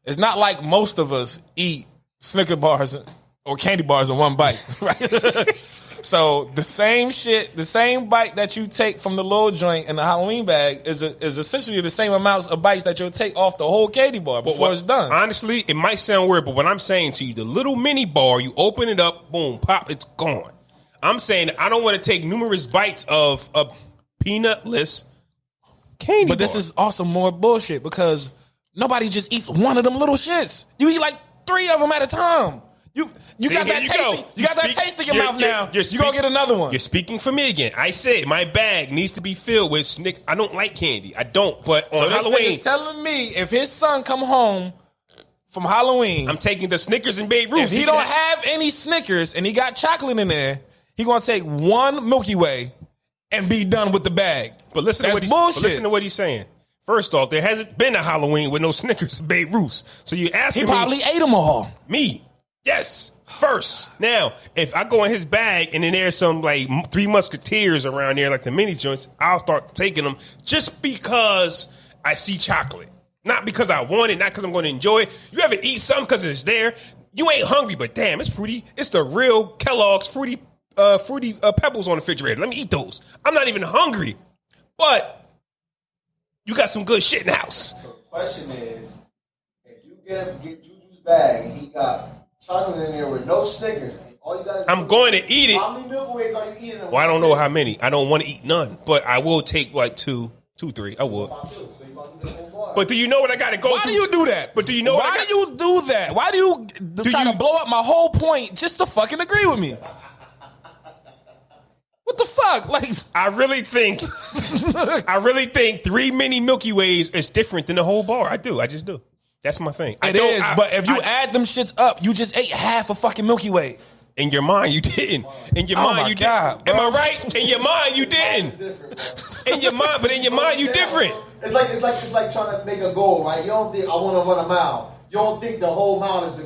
it's not like most of us eat Snicker bars or candy bars in one bite, right? So the same bite that you take from the little joint in the Halloween bag is essentially the same amounts of bites that you'll take off the whole candy bar before it's done. Honestly, it might sound weird, but what I'm saying to you, the little mini bar, you open it up, boom, pop, it's gone. I'm saying I don't want to take numerous bites of a peanutless candy bar. But this is also more bullshit because nobody just eats one of them little shits. You eat like 3 of them at a time. You got that taste. You got that taste in your mouth now. You gonna get another one. You're speaking for me again. I said my bag needs to be filled with Snick. I don't like candy. I don't. But on Halloween, this nigga's telling me if his son come home from Halloween, I'm taking the Snickers and Babe Ruth. If he don't have any Snickers and he got chocolate in there, he gonna take one Milky Way and be done with the bag. But listen to what he's saying. First off, there hasn't been a Halloween with no Snickers and Babe Ruths. So you asking me. He probably ate them all. Me. Yes, first. Now, if I go in his bag and then there's some like 3 Musketeers around there, like the mini joints, I'll start taking them just because I see chocolate. Not because I want it, not because I'm going to enjoy it. You ever eat something because it's there? You ain't hungry, but damn, it's fruity. It's the real Kellogg's fruity Pebbles on the refrigerator. Let me eat those. I'm not even hungry, but you got some good shit in the house. So the question is, if you get Juju's bag and he got chocolate in there with no Snickers, and all you guys I'm going to eat it. How many Milky Ways are you eating? Well, I don't know how many. I don't want to eat none, but I will take like 2, 3. I will. But do you know what I got to go through? Why do you do that? But do you know why do you do that? Why do you try to blow up my whole point just to fucking agree with me? What the fuck? Like, I really think 3 mini Milky Ways is different than the whole bar. I do. I just do. That's my thing. But if you add them shits up, you just ate half a fucking Milky Way. In your mind, you didn't. In your mind, you didn't. Am I right? In your mind, you didn't. In your mind, but in your mind, you different. It's like trying to make a goal, right? You don't think I want to run a mile. You don't think the whole mile is the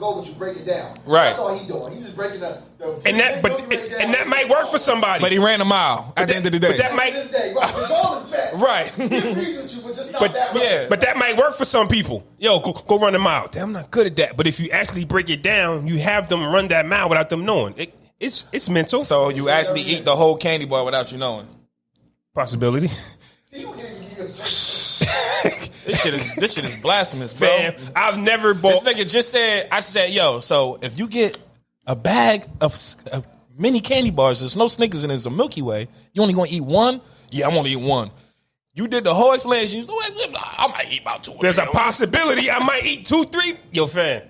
goal, but you break it down. Right. That's all he doing. He's just breaking the and that might work for somebody. But he ran a mile at the end of the day. But that might the goal is met. Right. He agrees with you, but just not that way. Yeah. But that might work for some people. Yo, go run a mile. Damn, I'm not good at that. But if you actually break it down, you have them run that mile without them knowing. It's mental. So you actually eat the whole candy bar without you knowing. Possibility. See, you can't even give you a This shit is blasphemous, bro. Man, I've never bought. This nigga just said, I said, yo, so if you get a bag of mini candy bars, there's no Snickers and there's a Milky Way, you only gonna eat one? Yeah, I'm gonna eat one. You did the whole explanation. I might eat about 2 or 3. There's a possibility I might eat 2, 3. Yo, fam,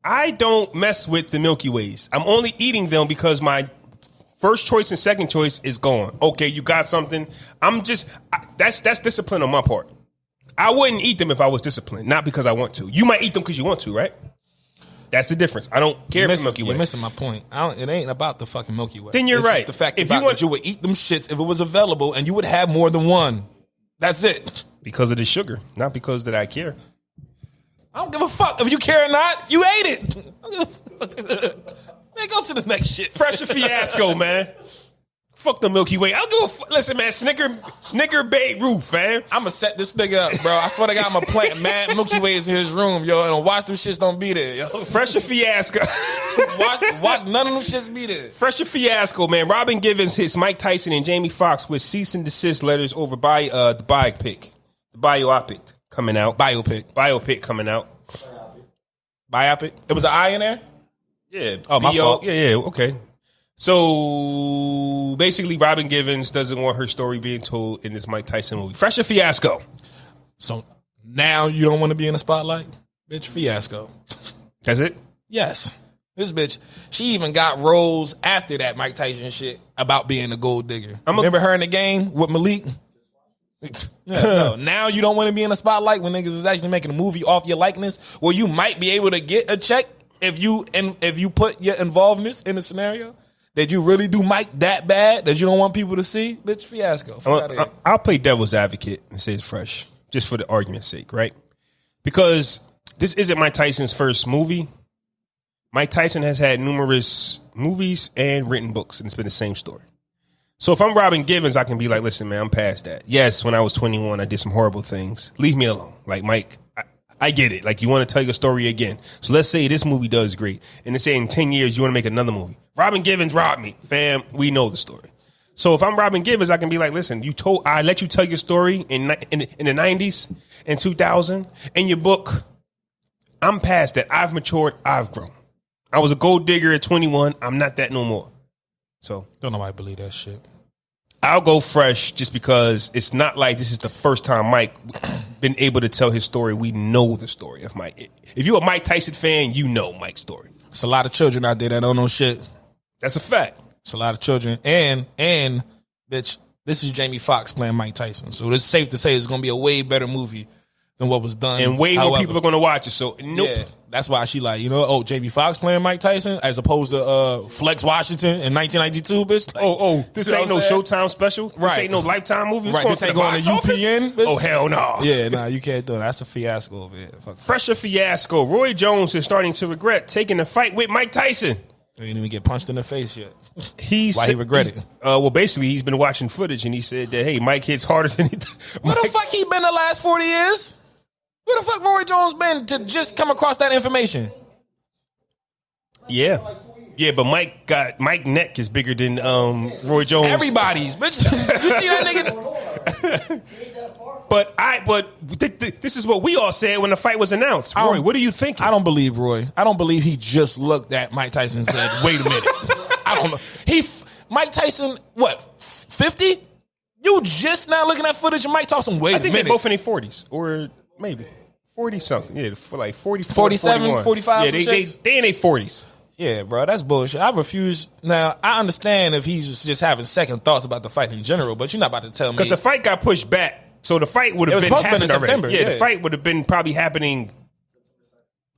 I don't mess with the Milky Ways. I'm only eating them because my first choice and second choice is gone. Okay, you got something. That's discipline on my part. I wouldn't eat them if I was disciplined, not because I want to. You might eat them because you want to, right? That's the difference. I don't care for Milky Way. You're missing my point. It ain't about the fucking Milky Way. Then you're right. Just the fact that you would eat them shits if it was available and you would have more than one. That's it. Because of the sugar, not because that I care. I don't give a fuck if you care or not. You ate it. Man, go to the next shit. Fresh Fiasco, man. Fuck the Milky Way. I don't give a fuck. Listen, man, Snicker Babe Ruth, fam. I'm gonna set this nigga up, bro. I swear to God, I'm gonna plant mad Milky Ways in his room, yo, and watch them shits don't be there, yo. Fresh Fiasco. watch none of them shits be there. Fresh Fiasco, man. Robin Givens hits Mike Tyson and Jamie Foxx with cease and desist letters over the biopic. The biopic coming out. Biopic coming out. Biopic? It was an I in there? Yeah. Oh, my fault. Yeah, okay. So basically, Robin Givens doesn't want her story being told in this Mike Tyson movie. Fresh Fiasco. So now you don't want to be in the spotlight? Bitch, Fiasco. That's it? Yes. This bitch, she even got roles after that Mike Tyson shit about being a gold digger. Remember her in the game with Malik? No. Now you don't want to be in the spotlight when niggas is actually making a movie off your likeness where you might be able to get a check if you put your involvedness in the scenario. That you really do Mike that bad that you don't want people to see? Bitch, Fiasco. I'll play devil's advocate and say it's fresh, just for the argument's sake, right? Because this isn't Mike Tyson's first movie. Mike Tyson has had numerous movies and written books, and it's been the same story. So if I'm Robin Givens, I can be like, listen, man, I'm past that. Yes, when I was 21, I did some horrible things. Leave me alone. Like, Mike, I get it. Like, you want to tell your story again. So let's say this movie does great. And let's say in 10 years, you want to make another movie. Robin Givens robbed me. Fam, we know the story. So if I'm Robin Givens, I can be like, listen, I let you tell your story in the 90s and 2000. In your book, I'm past that. I've matured. I've grown. I was a gold digger at 21. I'm not that no more. So don't nobody believe that shit. I'll go fresh just because it's not like this is the first time Mike been able to tell his story. We know the story of Mike. If you're a Mike Tyson fan, you know Mike's story. It's a lot of children out there that don't know shit. That's a fact. It's a lot of children. And bitch, this is Jamie Foxx playing Mike Tyson. So it's safe to say it's going to be a way better movie than what was done. And way more people are going to watch it. So, nope. Yeah, that's why she like, Jamie Foxx playing Mike Tyson as opposed to Flex Washington in 1992, bitch. Like, this ain't no Showtime special. Right. This ain't no Lifetime movie. Right, this ain't going to UPN, bitch. Oh, hell no. Yeah, nah, you can't do it. That's a fiasco over here. Fresher fiasco. Roy Jones is starting to regret taking the fight with Mike Tyson. He didn't even get punched in the face yet. Why he regretted it? Well, basically, he's been watching footage and he said that, hey, Mike hits harder than he Where the fuck he been the last 40 years? Where the fuck Roy Jones been to just come across that information? Yeah, but Mike neck is bigger than Roy Jones. Everybody's, bitch. You see that nigga? But this is what we all said when the fight was announced. Roy, what are you thinking? I don't believe Roy. I don't believe he just looked at Mike Tyson and said, "Wait a minute." I don't know. Mike Tyson, what, 50? You just now looking at footage of Mike Tyson? Wait a minute. I think they're both in their 40s or maybe 40 something. Yeah, for like 44, 47, 41. 45. Yeah, they in their 40s. Yeah, bro, that's bullshit. I refuse. Now, I understand if he's just having second thoughts about the fight in general, but you're not about to tell me. Because the fight got pushed back. So the fight would have been happened in September. Yeah, the fight would have been probably happening.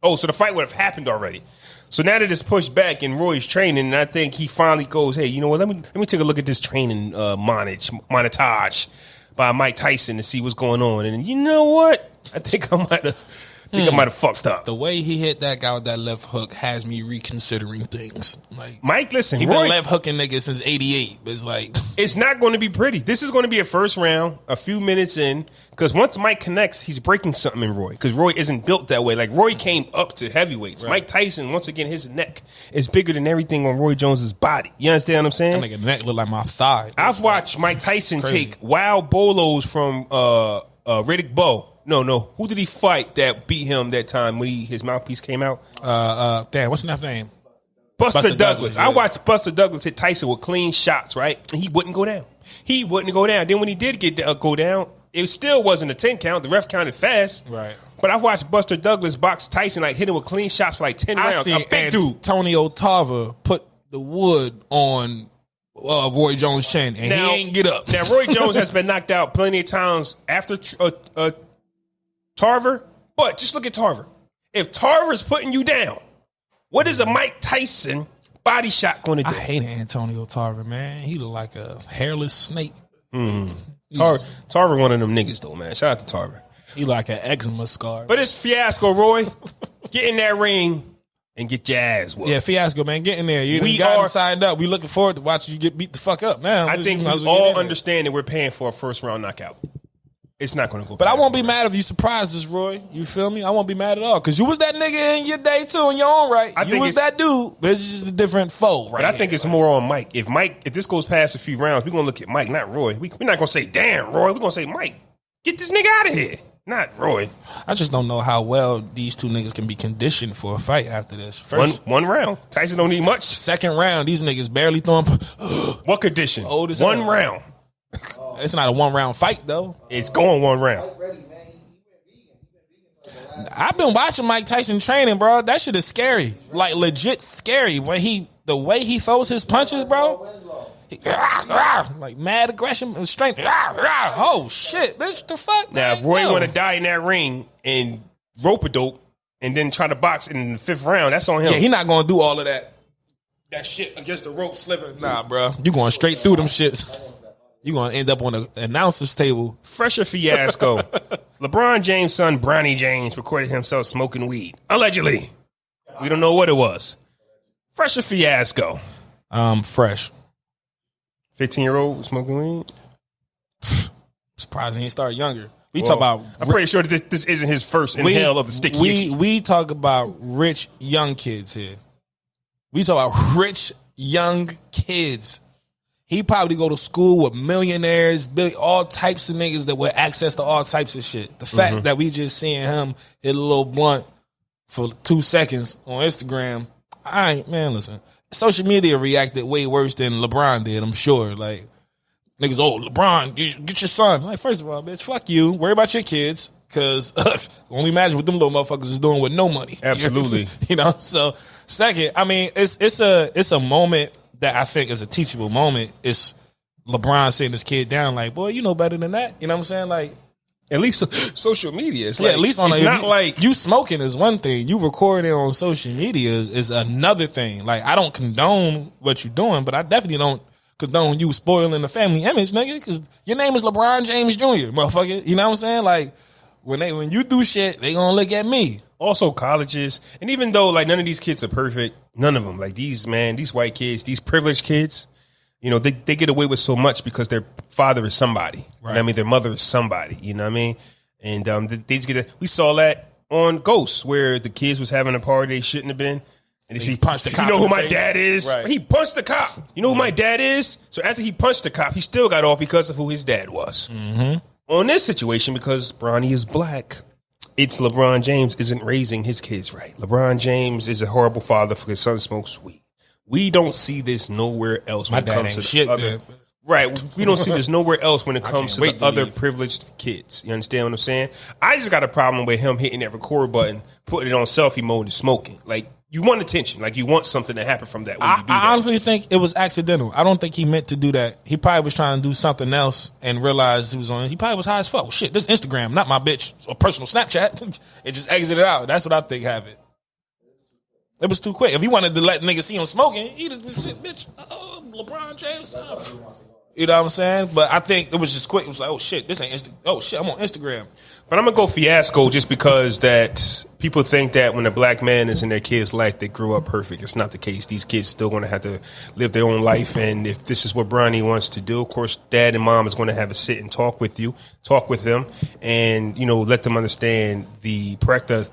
Oh, so the fight would have happened already. So now that it's pushed back and Roy's training, and I think he finally goes, hey, you know what? Let me take a look at this training montage by Mike Tyson to see what's going on. And you know what? I think I might have fucked up. The way he hit that guy with that left hook has me reconsidering things. Like Mike, listen, he Roy been left hooking niggas since '88, but it's like it's not going to be pretty. This is going to be a first round, a few minutes in, because once Mike connects, he's breaking something in Roy. Because Roy isn't built that way. Like Roy came up to heavyweights. Right. Mike Tyson, once again, his neck is bigger than everything on Roy Jones's body. You understand what I'm saying? That nigga neck look like my thigh. I've watched Mike Tyson take wild bolos from Riddick Bowe. No. Who did he fight that beat him that time when his mouthpiece came out? Damn, what's that name? Buster Douglas. Yeah. I watched Buster Douglas hit Tyson with clean shots, right? And he wouldn't go down. Then when he did go down, it still wasn't a 10 count. The ref counted fast. Right. But I've watched Buster Douglas box Tyson, like hit him with clean shots for like 10 rounds. A big dude. Antonio Tarver put the wood on Roy Jones' chin, and he ain't get up. Now, Roy Jones has been knocked out plenty of times after Tarver, but just look at Tarver. If Tarver's putting you down, what is a Mike Tyson body shot going to do? I hate Antonio Tarver, man. He look like a hairless snake. Tarver one of them niggas, though, man. Shout out to Tarver. He like an eczema scar. But it's Fiasco, Roy. Get in that ring and get your ass whooped. Yeah, Fiasco, man. Get in there. We got signed up. We looking forward to watching you get beat the fuck up. Now, I think we all understand that we're paying for a first round knockout. It's not going to go. But I won't be mad if you surprise us, Roy. You feel me? I won't be mad at all because you was that nigga in your day too, in your own right. You was that dude, but it's just a different foe, right? But I think it's more on Mike. If this goes past a few rounds, we're going to look at Mike, not Roy. We're not going to say, damn, Roy. We're going to say, Mike, get this nigga out of here. Not Roy. I just don't know how well these two niggas can be conditioned for a fight after this. One round. Tyson don't need much. Second round, these niggas barely throwing. What condition? Old as one hell. Round. It's not a 1 round fight though. It's going 1 round. I've been watching Mike Tyson training, bro. That shit is scary. Like, legit scary. The way he throws his punches, bro. Like, mad aggression and strength. Oh, shit. Bitch, the fuck, Now, man? if Roy want to die in that ring and rope-a-dope and then try to box in the 5th round, that's on him. Yeah, he not going to do all of that. That shit against the rope slipping. Nah, bro. You going straight through them shits. You going to end up on the announcer's table. Fresher Fiasco. LeBron James' son, Bronny James, recorded himself smoking weed. Allegedly. We don't know what it was. Fresher Fiasco. Fresh. 15-year-old smoking weed? Surprising he started younger. We talk about... I'm pretty sure that this isn't his first inhale of the stick. We talk about rich young kids here. We talk about rich young kids. He probably go to school with millionaires, all types of niggas that with access to all types of shit. The fact that we just seeing him hit a little blunt for 2 seconds on Instagram, listen. Social media reacted way worse than LeBron did, I'm sure. Like, niggas, LeBron, get your son. Like, first of all, bitch, fuck you. Worry about your kids. Because only imagine what them little motherfuckers is doing with no money. Absolutely. So second, I mean, it's a moment that I think is a teachable moment. It's LeBron sitting his kid down like, boy, you know better than that. You know what I'm saying? Like, at least social media. It's at least on it's not like you smoking is one thing. You recording on social media is another thing. Like, I don't condone what you're doing, but I definitely don't condone you spoiling the family image, nigga, because your name is LeBron James Jr., motherfucker. You know what I'm saying? Like, when you do shit, they gonna look at me. Also colleges, and even though like none of these kids are perfect, none of them, like these white kids, these privileged kids, you know, they get away with so much because their father is somebody. Right. You know what I mean, their mother is somebody. You know what I mean? And they just we saw that on Ghost where the kids was having a party they shouldn't have been. And he punched the cop. You know who my dad is? Right. He punched the cop. You know who my dad is? So after he punched the cop, he still got off because of who his dad was. Mm-hmm. On this situation, because Bronny is black, it's LeBron James isn't raising his kids right. LeBron James is a horrible father for his son smokes weed. We don't see this nowhere else when it comes to the other. Right. We don't see this nowhere else when it comes to the other privileged kids. You understand what I'm saying? I just got a problem with him hitting that record button, putting it on selfie mode and smoking. Like, you want attention. Like, you want something to happen from that when you do that. I honestly think it was accidental. I don't think he meant to do that. He probably was trying to do something else and realized he probably was high as fuck. Shit, this Instagram, not my bitch, or personal Snapchat. It just exited out. That's what I think happened. It was too quick. If he wanted to let niggas see him smoking, he'd have been shit, bitch. LeBron James. You know what I'm saying? But I think it was just quick. It was like, oh shit, this ain't oh shit, I'm on Instagram. But I'm gonna go Fiasco just because that people think that when a black man is in their kid's life, they grew up perfect. It's not the case. These kids still gonna have to live their own life, and if this is what Bronny wants to do, of course, dad and mom is gonna have to sit and talk with them, and let them understand the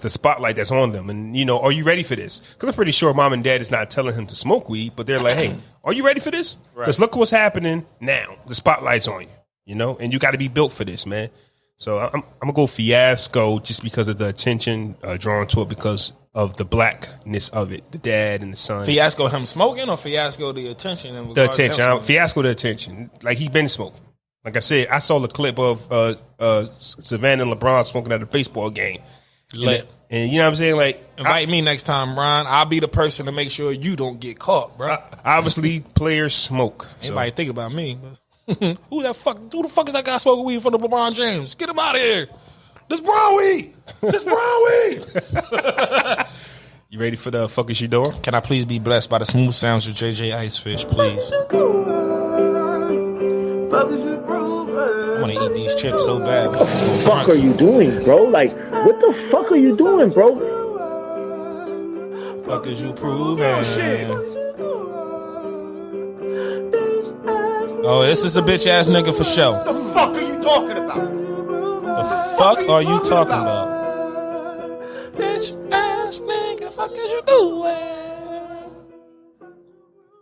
spotlight that's on them, and are you ready for this? Because I'm pretty sure mom and dad is not telling him to smoke weed, but they're like, hey, are you ready for this? Because look what's happening now. The spotlight's on you, and you got to be built for this, man. So I'm gonna go Fiasco just because of the attention drawn to it because of the blackness of it, the dad and the son. Fiasco him smoking or Fiasco the attention? The attention. Fiasco the attention. Like, he been smoking. Like I said, I saw the clip of Savannah and LeBron smoking at a baseball game. Lit. And you know what I'm saying? Like, invite me next time, Ron. I'll be the person to make sure you don't get caught, bro. Obviously, players smoke. Anybody think about me? Who the fuck is that guy smoking weed for the LeBron James? Get him out of here. This brown weed. This brown weed. You ready for the fuck is you doing? Can I please be blessed by the smooth sounds of JJ Icefish, please? I want to eat these chips so bad. What the fuck are you doing, bro? Like, what the fuck are you doing, bro? Fuck is you proving? Oh, shit. Oh, this is a bitch ass nigga for show. What the fuck are you talking about? The fuck are you talking about? Bitch ass nigga, fuck is you doing?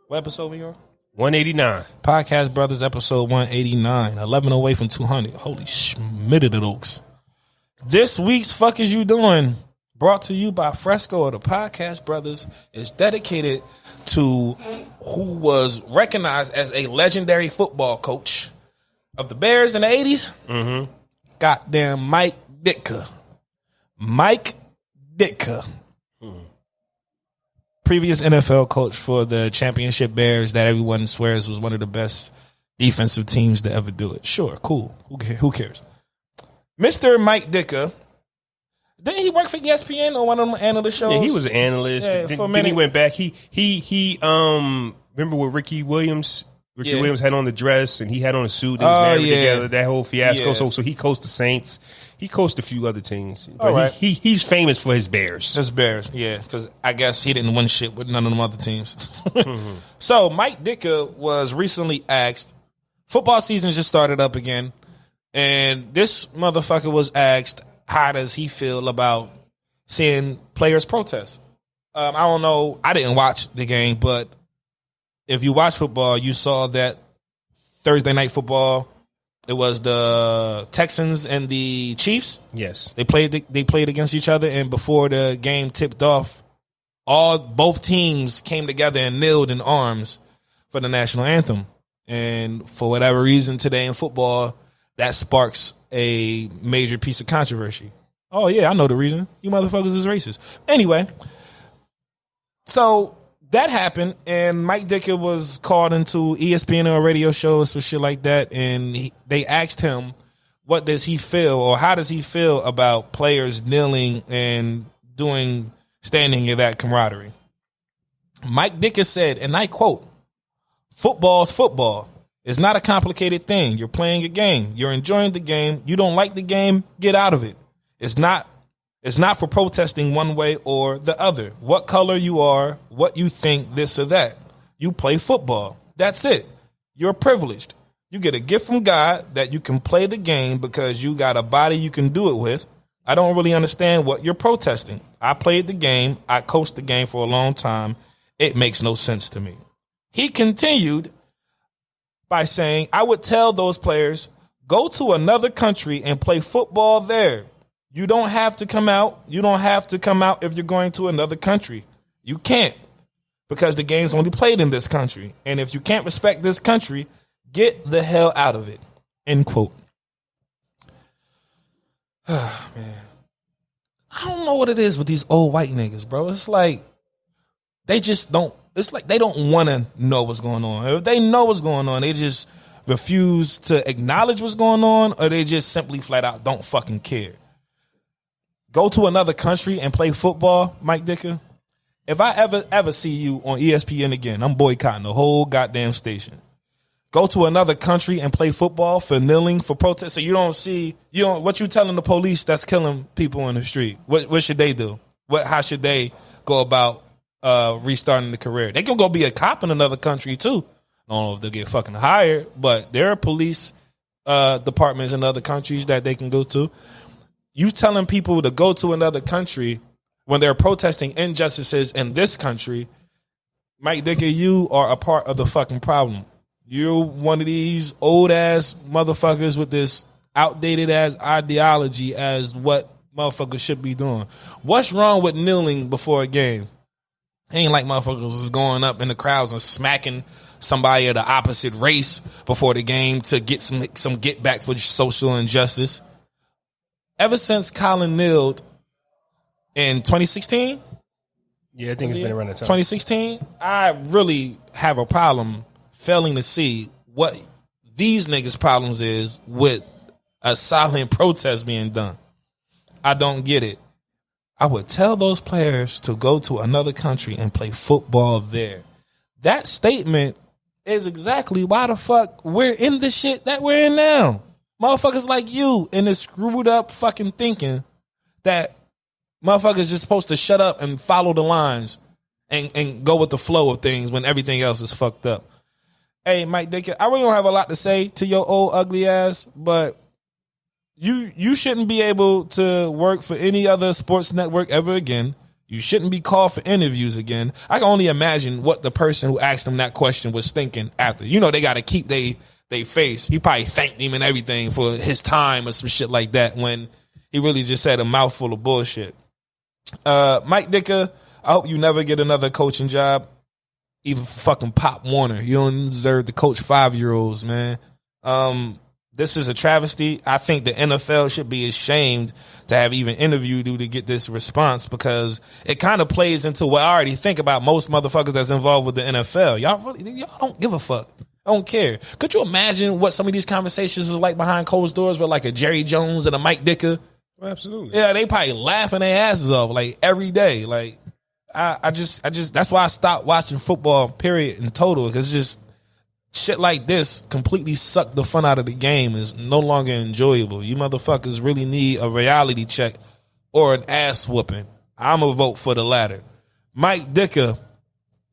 What episode we on? 189. Podcast Brothers, episode 189. 11 away from 200. Holy schmitted it oaks. This week's Fuck Is You Doing, brought to you by Fresco of the Podcast Brothers, is dedicated to who was recognized as a legendary football coach of the Bears in the 80s. Mm-hmm. Goddamn Mike Ditka. Mike Ditka, previous NFL coach for the championship Bears that everyone swears was one of the best defensive teams to ever do it. Sure, cool. Who cares? Mr. Mike Ditka, didn't he work for ESPN on one of them analyst shows? Yeah, he was an analyst. Yeah, then he went back. He remember what Ricky Williams had on the dress and he had on a suit. They was married together. That whole fiasco. Yeah. So he coached the Saints. He coached a few other teams. But All right. he's famous for his Bears. His Bears, yeah, because I guess he didn't win shit with none of them other teams. So Mike Ditka was recently asked. Football season just started up again, and this motherfucker was asked, how does he feel about seeing players protest? I don't know. I didn't watch the game, but if you watch football, you saw that Thursday night football, it was the Texans and the Chiefs. Yes. They played against each other, and before the game tipped off, both teams came together and kneeled in arms for the national anthem. And for whatever reason today in football, that sparks a major piece of controversy. Oh, yeah, I know the reason. You motherfuckers is racist. Anyway, so that happened, and Mike Ditka was called into ESPN or radio shows or shit like that, and they asked him, what does he feel, or how does he feel about players kneeling and standing in that camaraderie? Mike Ditka said, and I quote, "Football's football. It's not a complicated thing. You're playing a game. You're enjoying the game. You don't like the game, get out of it. It's not for protesting one way or the other. What color you are, what you think, this or that. You play football. That's it. You're privileged. You get a gift from God that you can play the game because you got a body you can do it with. I don't really understand what you're protesting. I played the game. I coached the game for a long time. It makes no sense to me." He continued by saying, "I would tell those players, go to another country and play football there. You don't have to come out. You don't have to come out if you're going to another country. You can't, because the game's only played in this country. And if you can't respect this country, get the hell out of it." End quote. Man. I don't know what it is with these old white niggas, bro. It's like they just don't. It's like they don't want to know what's going on. If they know what's going on, they just refuse to acknowledge what's going on, or they just simply flat out don't fucking care. Go to another country and play football, Mike Ditka. If I ever see you on ESPN again, I'm boycotting the whole goddamn station. Go to another country and play football for kneeling, for protest. So what you telling the police that's killing people in the street? What should they do? How should they go about restarting the career? They can go be a cop in another country too. I don't know if they'll get fucking hired, but there are police departments in other countries that they can go to. You telling people to go to another country when they're protesting injustices in this country, Mike Ditka, you are a part of the fucking problem. You're one of these old ass motherfuckers with this outdated ass ideology as what motherfuckers should be doing. What's wrong with kneeling before a game? Ain't like motherfuckers is going up in the crowds and smacking somebody of the opposite race before the game to get some get back for social injustice. Ever since Colin kneeled in 2016, Yeah, I think it's been around that time. 2016, I really have a problem failing to see what these niggas' problems is with a silent protest being done. I don't get it. I would tell those players to go to another country and play football there. That statement is exactly why the fuck we're in the shit that we're in now. Motherfuckers like you in this screwed up fucking thinking that motherfuckers just supposed to shut up and follow the lines and go with the flow of things when everything else is fucked up. Hey, Mike Ditka, I really don't have a lot to say to your old ugly ass, but you shouldn't be able to work for any other sports network ever again. You shouldn't be called for interviews again. I can only imagine what the person who asked him that question was thinking after. You know, they got to keep they face. He probably thanked him and everything for his time or some shit like that when he really just said a mouthful of bullshit. Mike Ditka, I hope you never get another coaching job, even for fucking Pop Warner. You don't deserve to coach 5-year-olds, man. this is a travesty. I think the NFL should be ashamed to have even interviewed you to get this response, because it kind of plays into what I already think about most motherfuckers that's involved with the NFL. Y'all don't give a fuck. I don't care. Could you imagine what some of these conversations is like behind closed doors with like a Jerry Jones and a Mike Dicker? Absolutely. Yeah, they probably laughing their asses off like every day. Like I just that's why I stopped watching football, period, in total, because just shit like this completely suck the fun out of the game. Is no longer enjoyable. You motherfuckers really need a reality check or an ass whooping. I'm gonna vote for the latter. Mike Dicker,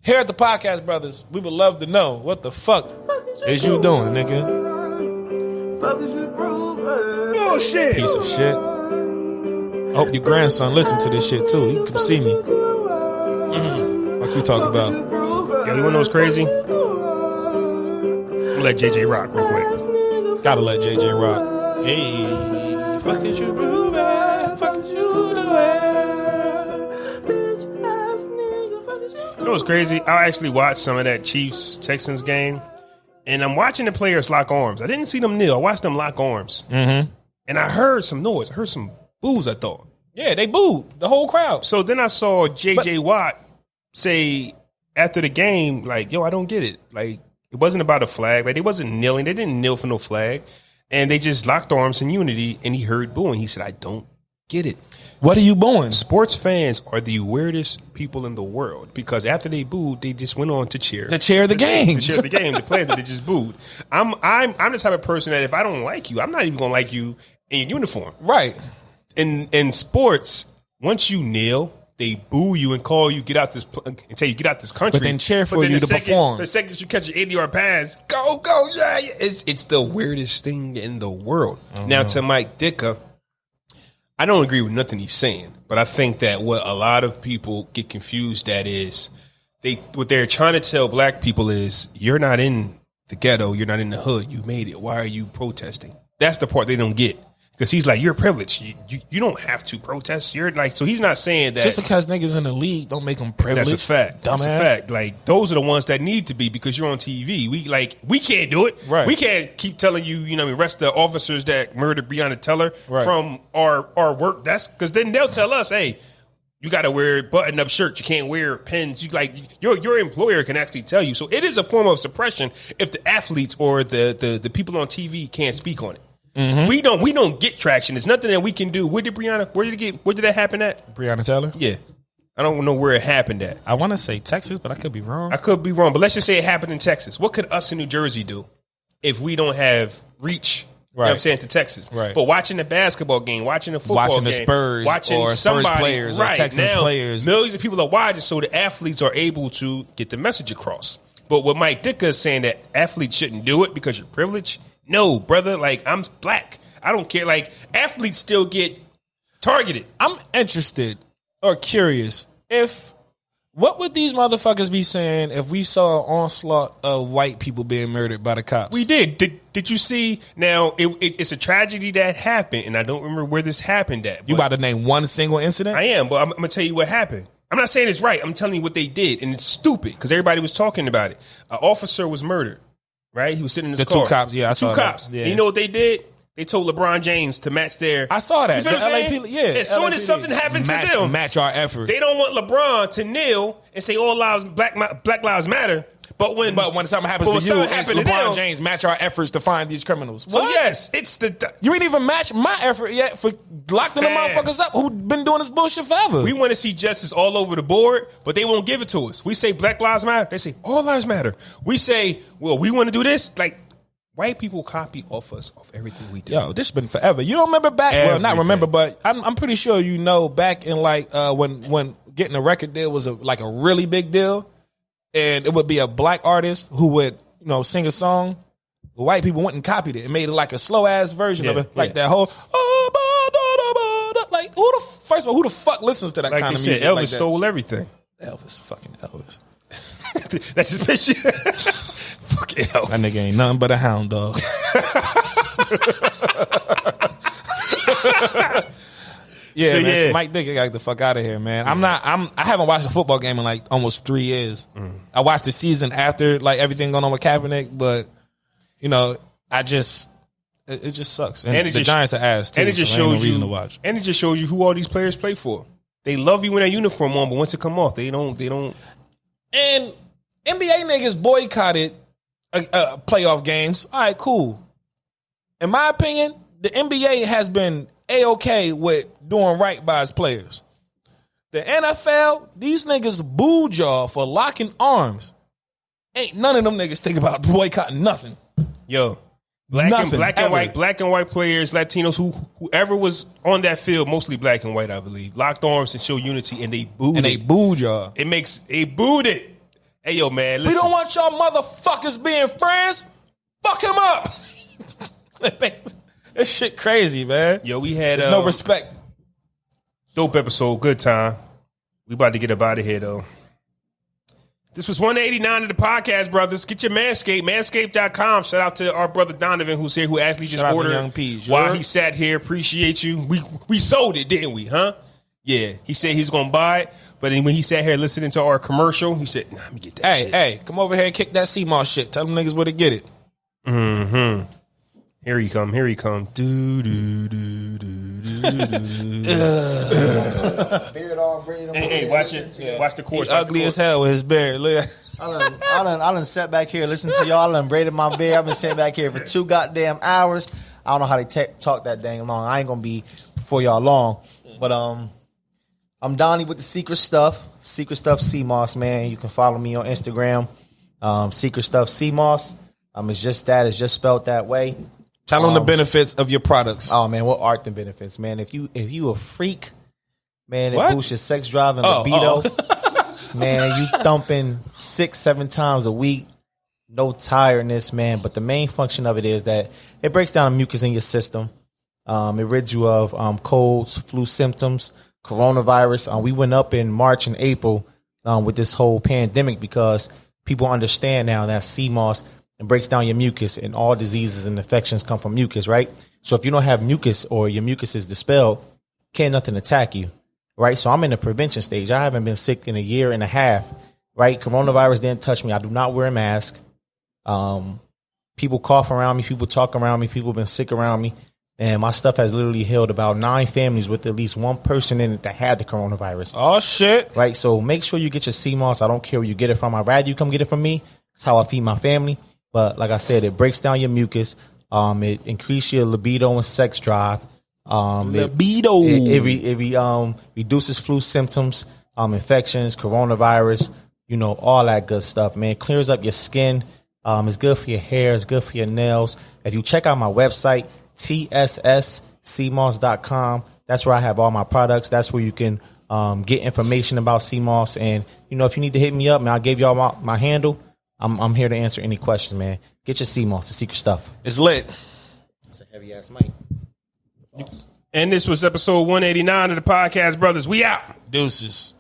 here at the Podcast Brothers, we would love to know what the fuck is you doing, nigga? Bullshit. Piece of shit. I hope your grandson listen to this shit too. He can see me. What you talking about? Yo, you wanna know what's crazy? I'm gonna let JJ rock real quick. Gotta let JJ rock. Hey, fuck is you grooving? Fuck is you doing? You know what's crazy? I actually watched some of that Chiefs-Texans game, and I'm watching the players lock arms. I didn't see them kneel. I watched them lock arms. Mm-hmm. And I heard some noise. I heard some boos, I thought. Yeah, they booed the whole crowd. So then I saw J.J. Watt say after the game, like, yo, I don't get it. Like, it wasn't about a flag. Like, they wasn't kneeling. They didn't kneel for no flag. And they just locked arms in unity, and he heard booing. He said, I don't get it. What are you booing? Sports fans are the weirdest people in the world, because after they booed, they just went on to cheer. To cheer the game. To cheer the game. The players that they just booed. I'm the type of person that if I don't like you, I'm not even going to like you in your uniform. Right. In sports, once you kneel, they boo you and call you get out this and tell you get out this country. But then cheer for you to perform. The second you catch an 80-yard pass, go, yeah. It's the weirdest thing in the world. Now to Mike Dicker, I don't agree with nothing he's saying, but I think that what a lot of people get confused at is what they're trying to tell black people is you're not in the ghetto, you're not in the hood, you made it. Why are you protesting? That's the part they don't get. Because he's like, you're privileged. You don't have to protest. You're like, so he's not saying that just because niggas in the league don't make them privileged. That's a fact. That's a fact. Like, those are the ones that need to be, because you're on TV. We can't do it. Right. We can't keep telling you, arrest the officers that murdered Breonna Taylor from our work desk, because then they'll tell us, hey, you got to wear a button-up shirt. You can't wear pins. Your employer can actually tell you. So it is a form of suppression if the athletes or the people on TV can't speak on it. Mm-hmm. We don't get traction. There's nothing that we can do. Where did that happen at? Breonna Taylor? Yeah. I don't know where it happened at. I want to say Texas, but I could be wrong. But let's just say it happened in Texas. What could us in New Jersey do if we don't have reach? You know what I'm saying, to Texas. Right. But watching the basketball game, watching the football watching game, the Spurs, watching or somebody, Spurs players, or Texans now, players. Millions of people are watching, so the athletes are able to get the message across. But what Mike Dicker is saying, that athletes shouldn't do it because you're privileged. No, brother. Like, I'm black. I don't care. Like, athletes still get targeted. I'm interested or curious what would these motherfuckers be saying if we saw an onslaught of white people being murdered by the cops? We did. Did you see? Now, it's a tragedy that happened, and I don't remember where this happened at. You about to name one single incident? I am, but I'm going to tell you what happened. I'm not saying it's right. I'm telling you what they did, and it's stupid because everybody was talking about it. An officer was murdered, right? He was sitting in his car. The two cops, yeah, I saw two cops. That. Yeah. And you know what they did? They told LeBron James to match their... I saw that. You feel what I'm saying? Yeah. As soon as something happens to them... Match our effort. They don't want LeBron to kneel and say all lives, Black Lives Matter. But when something happens to you, it's LeBron James match our efforts to find these criminals. So yes, it's you ain't even match my effort yet for locking the motherfuckers up who been doing this bullshit forever. We want to see justice all over the board, but they won't give it to us. We say Black Lives Matter, they say all lives matter. We say, well, we want to do this. Like, white people copy off everything we do. Yo, this has been forever. You don't remember back? Everything. Well, not remember, but I'm pretty sure you know back in like when getting a record deal was a really big deal. And it would be a black artist who would, sing a song. The white people went and copied it and made it like a slow ass version of it, like that whole. Like first of all, who the fuck listens to that like kind of said, music? Elvis like stole everything. Fucking Elvis. That's his picture. Fucking Elvis. That nigga ain't nothing but a hound dog. Yeah, so, man. So Mike Dicker got the fuck out of here, man. I haven't watched a football game in like almost 3 years. I watched the season after like everything going on with Kaepernick, but It just sucks. And And it the just- Giants are ass too. And it just so ain't no shows reason you to watch. And it just shows you who all these players play for. They love you when that uniform on, but once it come off, they don't. And NBA niggas boycotted playoff games. All right, cool. In my opinion, the NBA has been A-okay with doing right by its players. The NFL, these niggas booed y'all for locking arms. Ain't none of them niggas think about boycotting nothing. Yo, black Nothing, and white players, Latinos, whoever was on that field, mostly black and white, I believe, locked arms and showed unity, and they booed And they booed y'all. They booed it. Hey, yo, man, listen. We don't want y'all motherfuckers being friends. Fuck him up. That shit crazy, man. Yo, we had There's no respect. dope episode, good time. We about to get up out of here, though. This was 189 of the podcast, brothers. Get your Manscaped, manscaped.com. Shout out to our brother Donovan, who's here, who actually just Shout out to ordered Young Peas, while yeah. he sat here. Appreciate you. We sold it, didn't we, huh? Yeah. He said he was going to buy it, but then when he sat here listening to our commercial, he said, nah, let me get that shit. Hey, come over here and kick that CMOS shit. Tell them niggas where to get it. Mm-hmm. Here he come. Do, do, do, do, do, do. Beard all braided. Hey, watch it. Yeah. Watch the course. He's ugly as hell with his beard. Look. I done sat back here, listened to y'all. I done braided my beard. I've been sitting back here for 2 goddamn hours. I don't know how they talk that dang long. I ain't gonna be before y'all long, but I'm Donnie with the Secret Stuff. Secret Stuff CMOS, man. You can follow me on Instagram. Secret Stuff CMOS. It's just that. It's just spelled that way. Tell them the benefits of your products. Oh man, what art and benefits, man? If you a freak, man, it What? boosts your sex drive and libido. Man, you thumping 6-7 times a week, no tiredness, man. But the main function of it is that it breaks down mucus in your system. It rids you of colds, flu symptoms, coronavirus. We went up in March and April with this whole pandemic because people understand now that CMOS and breaks down your mucus, and all diseases and infections come from mucus, right? So if you don't have mucus or your mucus is dispelled, can't nothing attack you, right? So I'm in the prevention stage. I haven't been sick in a year and a half, right? Coronavirus didn't touch me. I do not wear a mask. People cough around me. People talk around me. People have been sick around me. And my stuff has literally healed about 9 families with at least one person in it that had the coronavirus. Oh, shit. Right? So make sure you get your CMOS. I don't care where you get it from. I'd rather you come get it from me. That's how I feed my family. But like I said, it breaks down your mucus. It increases your libido and sex drive. Libido. It reduces flu symptoms, infections, coronavirus, all that good stuff, man. It clears up your skin. It's good for your hair. It's good for your nails. If you check out my website, tsscmos.com, that's where I have all my products. That's where you can get information about CMOS. And, if you need to hit me up, man, I gave y'all my handle. I'm here to answer any questions, man. Get your CMOS, the secret stuff. It's lit. It's a heavy ass mic. And this was episode 189 of the podcast, brothers. We out. Deuces.